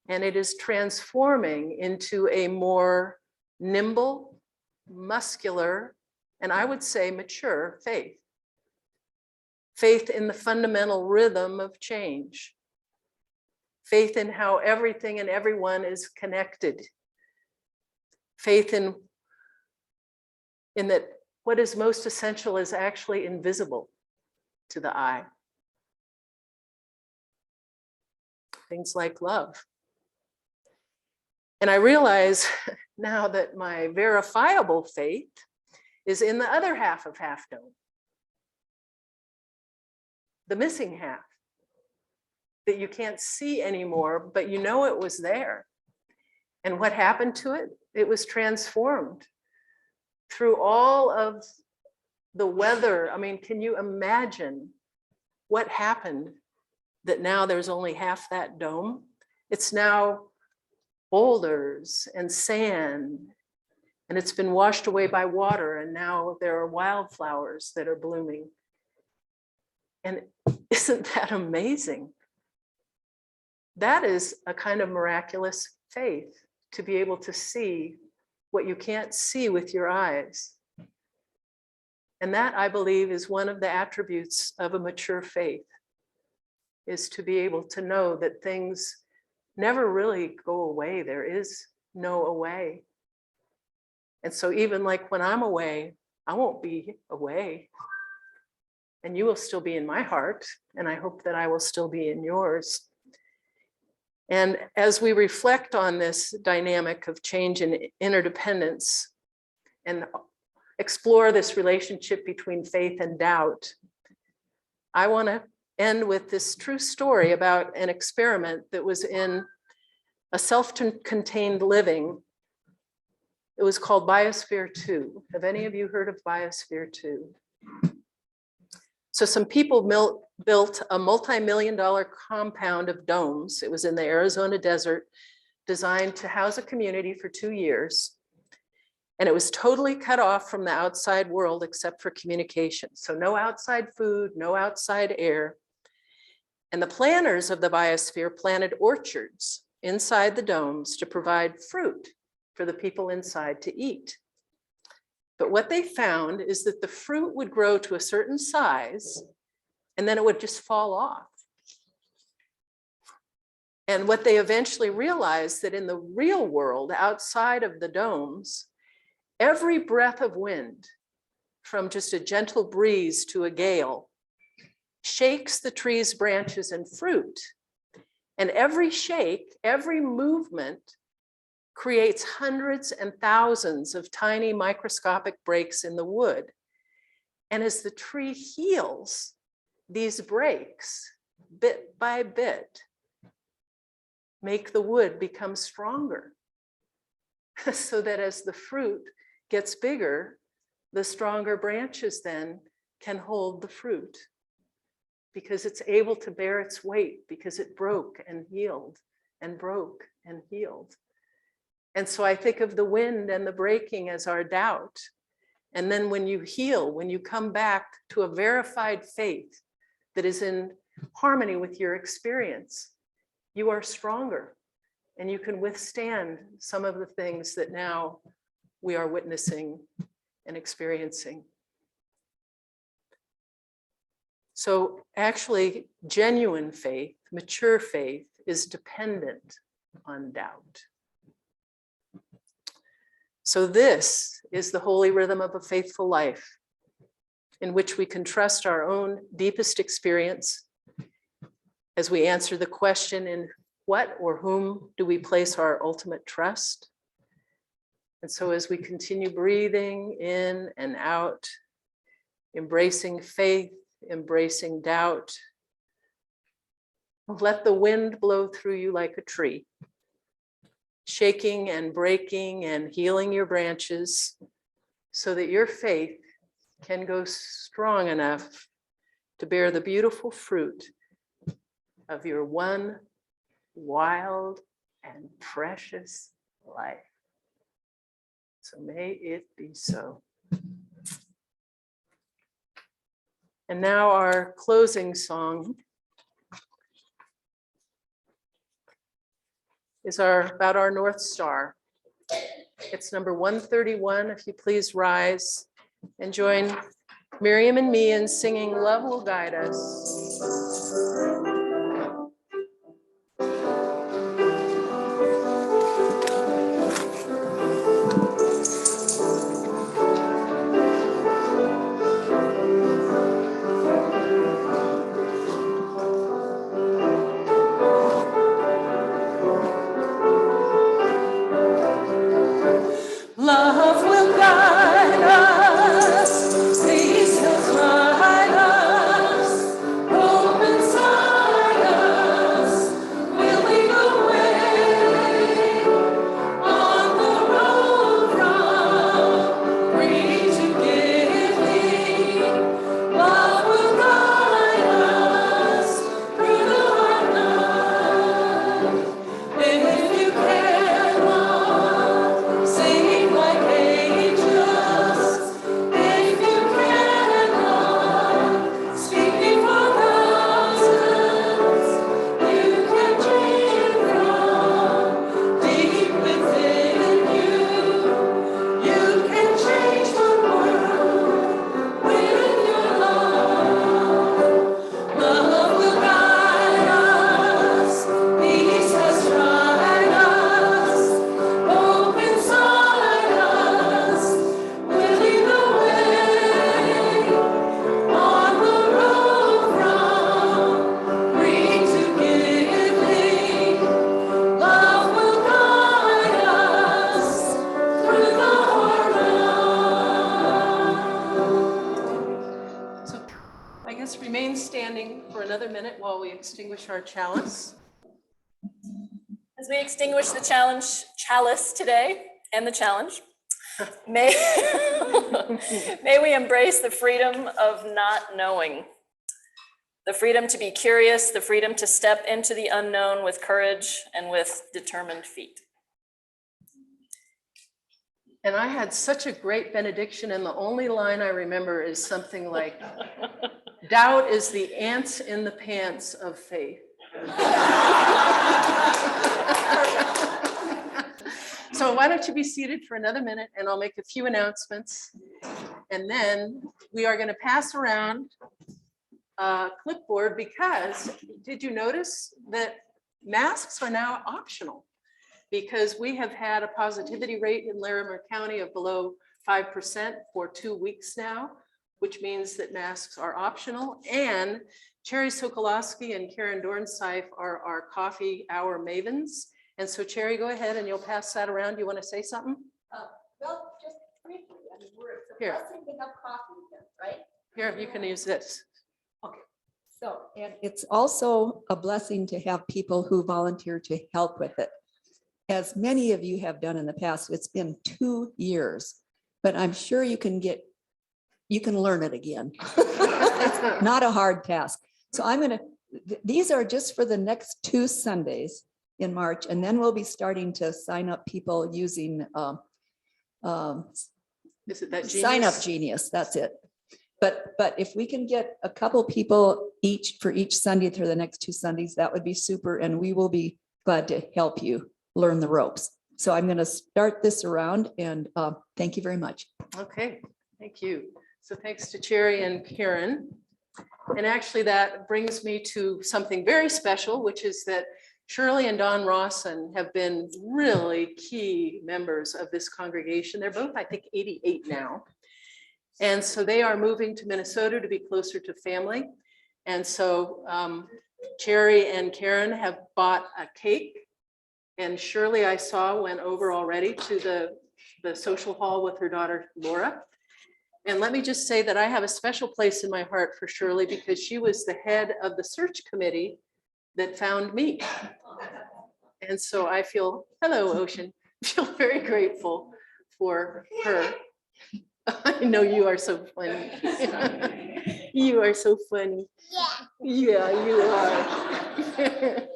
And it is transforming into a more nimble, muscular, and I would say mature faith. Faith in the fundamental rhythm of change. Faith in how everything and everyone is connected. Faith in that what is most essential is actually invisible to the eye. Things like love. And I realize now that my verifiable faith is in the other half of Half Dome. The missing half that you can't see anymore, but you know it was there. And what happened to it? It was transformed through all of the weather. I mean, can you imagine what happened that now there's only half that dome? It's now boulders and sand, and it's been washed away by water, and now there are wildflowers that are blooming. And isn't that amazing? That is a kind of miraculous faith, to be able to see what you can't see with your eyes. And that, I believe, is one of the attributes of a mature faith, is to be able to know that things never really go away. There is no away. And so even like when I'm away, I won't be away. And you will still be in my heart, and I hope that I will still be in yours. And as we reflect on this dynamic of change and interdependence and explore this relationship between faith and doubt, I want to end with this true story about an experiment that was in a self-contained living. It was called Biosphere 2. Have any of you heard of Biosphere 2? So some people built a multi-million-dollar compound of domes. It was in the Arizona desert, designed to house a community for 2 years. And it was totally cut off from the outside world except for communication. So no outside food, no outside air. And the planners of the Biosphere planted orchards inside the domes to provide fruit for the people inside to eat. But what they found is that the fruit would grow to a certain size and then it would just fall off. And what they eventually realized, that in the real world, outside of the domes, every breath of wind, from just a gentle breeze to a gale, shakes the tree's branches and fruit. And every shake, every movement creates hundreds and thousands of tiny microscopic breaks in the wood. And as the tree heals, these breaks, bit by bit, make the wood become stronger. So that as the fruit gets bigger, the stronger branches then can hold the fruit, because it's able to bear its weight, because it broke and healed and broke and healed. And so I think of the wind and the breaking as our doubt. And then when you heal, when you come back to a verified faith that is in harmony with your experience, you are stronger and you can withstand some of the things that now we are witnessing and experiencing. So actually, genuine faith, mature faith, is dependent on doubt. So this is the holy rhythm of a faithful life, in which we can trust our own deepest experience as we answer the question, in what or whom do we place our ultimate trust? And so as we continue breathing in and out, embracing faith, embracing doubt, let the wind blow through you like a tree, shaking and breaking and healing your branches so that your faith can go strong enough to bear the beautiful fruit of your one wild and precious life. So may it be so. And now our closing song is about our North Star. It's number 131. If you please rise and join Miriam and me in singing "Love Will Guide Us." Love will guide us, peace will guide us, hope inside us, we'll lead the way on the road from free to giving. Love will guide us through the hard night. If you care, love, sing like angels. If you can, love, speak before thousands. You can dream from deep within you. You can change the world with your love. Love will guide us, peace has tried us, hope inside us, we'll lead the way on the road from free to giving. Love will guide us through the hard night. So I guess remain standing for another minute while we extinguish our chalice. As we extinguish the chalice today and the challenge, may, may we embrace the freedom of not knowing, the freedom to be curious, the freedom to step into the unknown with courage and with determined feet. And I had such a great benediction, and the only line I remember is something like, doubt is the ants in the pants of faith. So why don't you be seated for another minute, and I'll make a few announcements. And then we are going to pass around a clipboard, because did you notice that masks are now optional? Because we have had a positivity rate in Larimer County of below 5% for 2 weeks now, which means that masks are optional. And Cherry Sokolowski and Karen Dornsife are our coffee hour mavens. And so Cherry, go ahead and you'll pass that around. You want to say something? Well, just briefly, I mean, it's a Here. blessing to have coffee with them, right? Here, you can use this. So, and it's also a blessing to have people who volunteer to help with it. As many of you have done in the past, it's been 2 years, but I'm sure you can learn it again. It's not a hard task. So these are just for the next 2 Sundays in March, and then we'll be starting to sign up people using Is it that Sign Up Genius? Genius, that's it. But if we can get a couple people each for each Sunday through the next 2 Sundays, that would be super, and we will be glad to help you learn the ropes. So I'm going to start this around, and thank you very much. Okay, thank you. So thanks to Cherry and Karen. And actually that brings me to something very special, which is that Shirley and Don Rawson have been really key members of this congregation. They're both, I think, 88 now. And so they are moving to Minnesota to be closer to family. And so Cherry and Karen have bought a cake. And Shirley, I saw, went over already to the social hall with her daughter Laura. And let me just say that I have a special place in my heart for Shirley because she was the head of the search committee that found me. And so I feel, hello, Ocean, feel very grateful for her. I know you are so funny. You are so funny. Yeah, you are.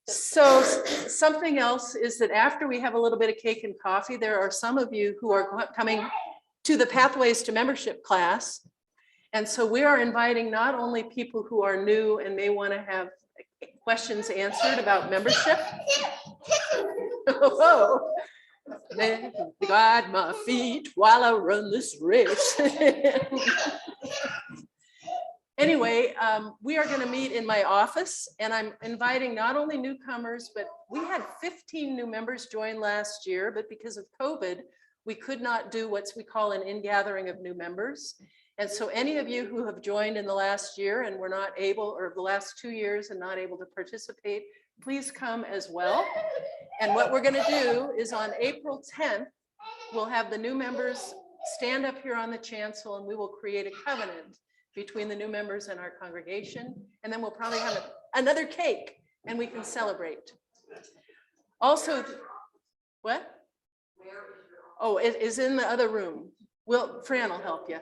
So something else is that after we have a little bit of cake and coffee, there are some of you who are coming to the Pathways to Membership class. And so we are inviting not only people who are new and may want to have questions answered about membership. Whoa. Man, guide my feet while I run this race. Anyway, we are going to meet in my office, and I'm inviting not only newcomers, but we had 15 new members join last year, but because of COVID, we could not do what we call an in-gathering of new members. And so any of you who have joined in the last year and were not able, or the last 2 years and not able to participate, please come as well. And what we're going to do is on April 10th, we'll have the new members stand up here on the chancel and we will create a covenant between the new members and our congregation. And then we'll probably have another cake and we can celebrate. Also, what? Oh, it is in the other room. Well, Fran will help you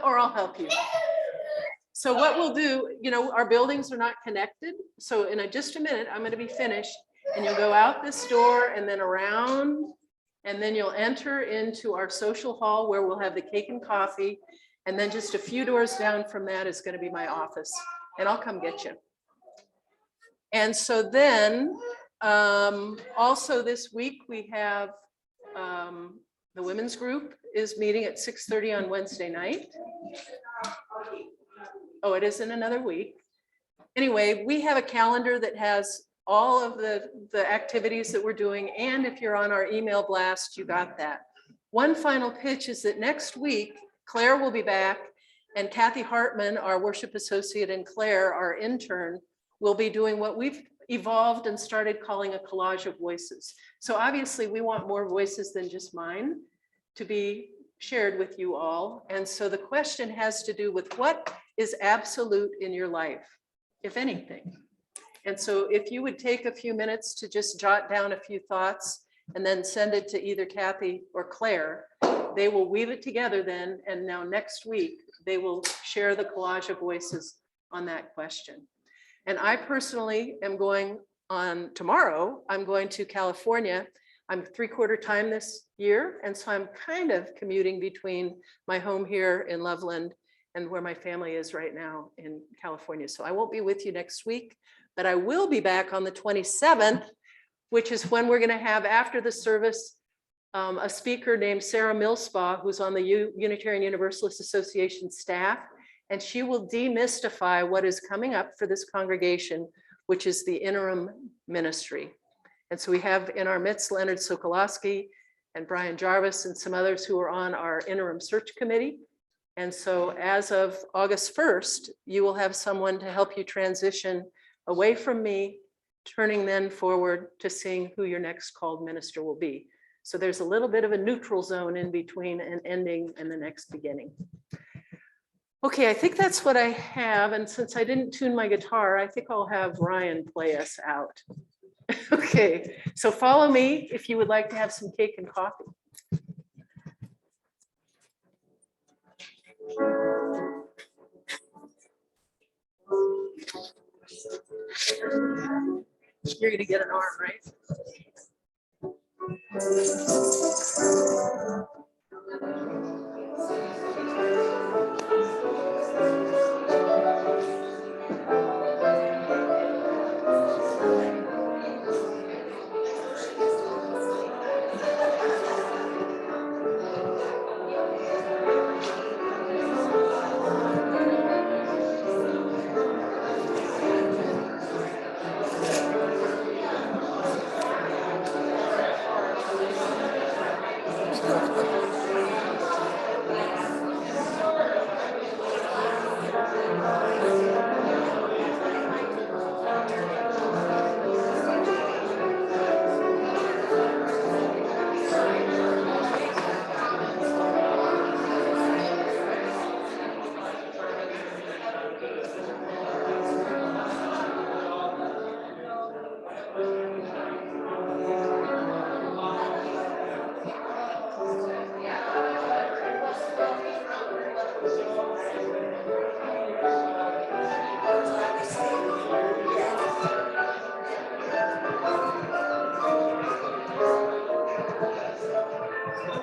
or I'll help you. So what we'll do, you know, our buildings are not connected. So in just a minute, I'm going to be finished and you'll go out this door and then around, and then you'll enter into our social hall where we'll have the cake and coffee. And then just a few doors down from that is going to be my office and I'll come get you. And so then also this week we have the women's group is meeting at 6:30 on Wednesday night. Oh, it is in another week. Anyway, we have a calendar that has all of the activities that we're doing. And if you're on our email blast, you got that. One final pitch is that next week, Claire will be back and Kathy Hartman, our worship associate, and Claire, our intern, will be doing what we've evolved and started calling a collage of voices. So obviously we want more voices than just mine to be shared with you all. And so the question has to do with what is absolute in your life, if anything. And so if you would take a few minutes to just jot down a few thoughts and then send it to either Kathy or Claire, they will weave it together then. And now next week, they will share the collage of voices on that question. And I personally am going on tomorrow, I'm going to California. I'm 3/4 time this year. And so I'm kind of commuting between my home here in Loveland and where my family is right now in California. So I won't be with you next week, but I will be back on the 27th, which is when we're going to have after the service a speaker named Sarah Millspaugh, who's on the Unitarian Universalist Association staff, and she will demystify what is coming up for this congregation, which is the interim ministry. And so we have in our midst Leonard Sokolowski and Brian Jarvis and some others who are on our interim search committee. And so as of August 1st, you will have someone to help you transition away from me, turning then forward to seeing who your next called minister will be. So there's a little bit of a neutral zone in between an ending and the next beginning. Okay, I think that's what I have. And since I didn't tune my guitar, I think I'll have Ryan play us out. Okay, so follow me if you would like to have some cake and coffee. You're gonna get an arm, right? Okay,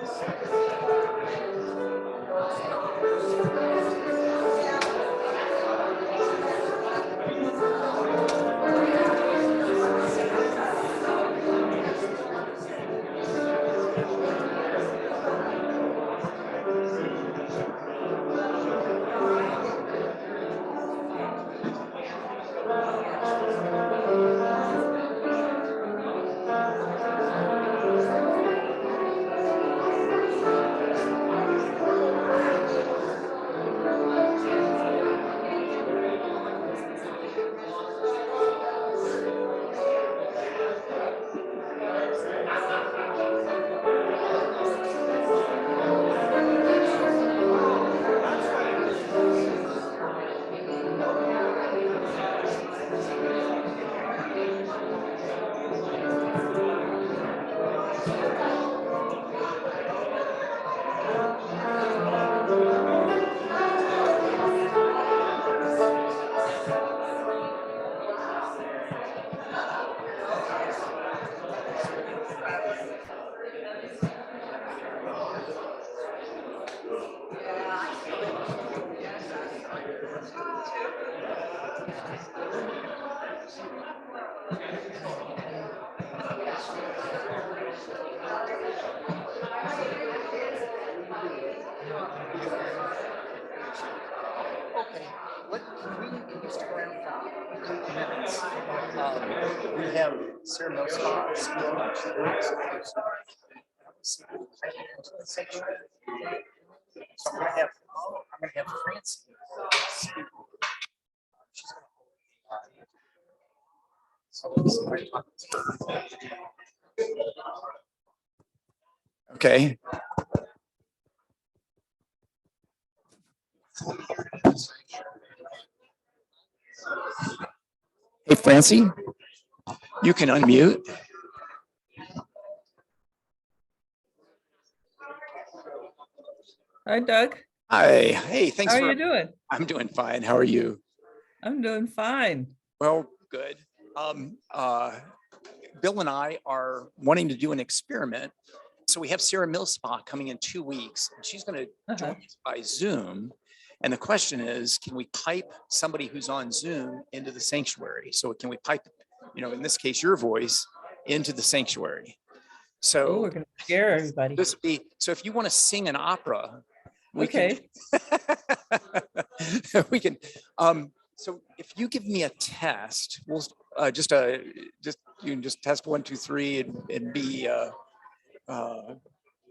can you stick around for a couple minutes? We have Sarah Millspaw speaking. So I'm gonna have Francie speak. She's gonna okay. Hey, Francie, you can unmute. Hi, Doug. Hi, hey, thanks How are for. you doing? I'm doing fine. How are you? I'm doing fine. Well, good. Bill and I are wanting to do an experiment. So we have Sarah Millspaw coming in 2 weeks. And she's going to join us by Zoom. And the question is, can we pipe somebody who's on Zoom into the sanctuary? So can we pipe, in this case, your voice into the sanctuary? So Oh, we're gonna scare everybody. this would be, so if you want to sing an opera, we Okay. can, we can, so if you give me a test, we'll you can just test 1, 2, 3 and be, and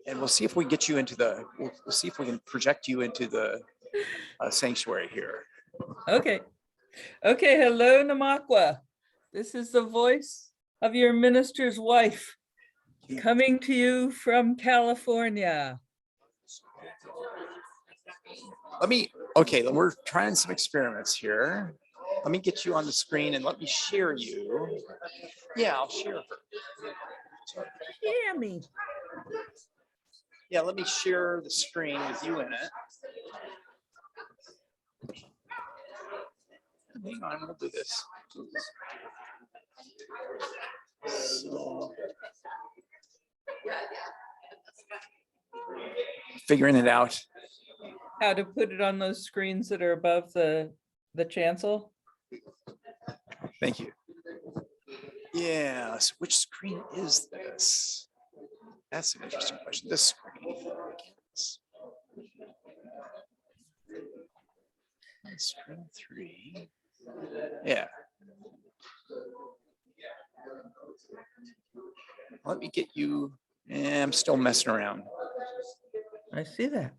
we'll see if we can get you into we'll see if we can project you into the sanctuary here. Okay. Okay. Hello, Namakwa. This is the voice of your minister's wife coming to you from California. Okay, we're trying some experiments here. Let me get you on the screen and let me share you. Yeah, I'll share her. Hear me. Yeah, let me share the screen with you in it. Hang on, we'll do this. So, figuring it out. How to put it on those screens that are above the chancel? Thank you. Yes, which screen is this? That's an interesting question. This screen. Screen 3. Yeah. Let me get you. I'm still messing around. I see that.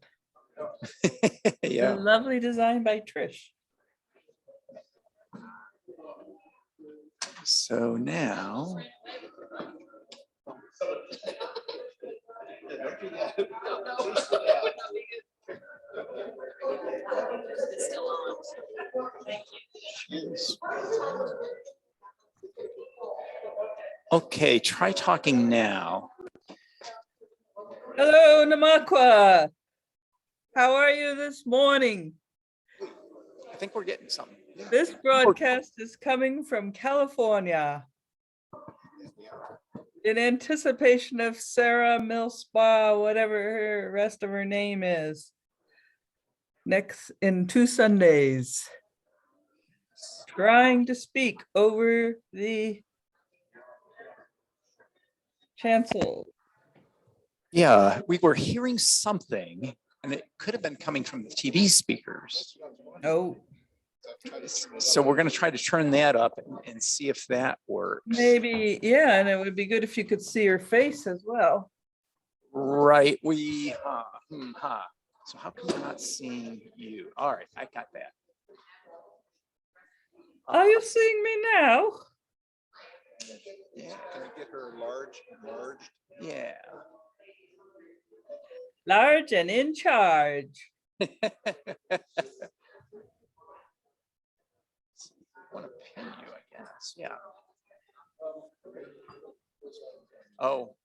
Yeah. A lovely design by Trish. So now. Okay, try talking now. Hello, Namakwa. How are you this morning? I think we're getting something. This broadcast is coming from California. in anticipation of Sarah Millspa, whatever her rest of her name is. Next, in 2 Sundays. Trying to speak over the chancel. Yeah, we were hearing something and it could have been coming from the TV speakers. Oh, So we're going to try to turn that up and see if that works. maybe, yeah, and it would be good if you could see her face as well. Right, so how come we're not seeing you? All right, I got that. Are you seeing me now? Yeah. Can we get her enlarged? Yeah. Large and in charge. Want to pin you, I guess. Yeah. Oh,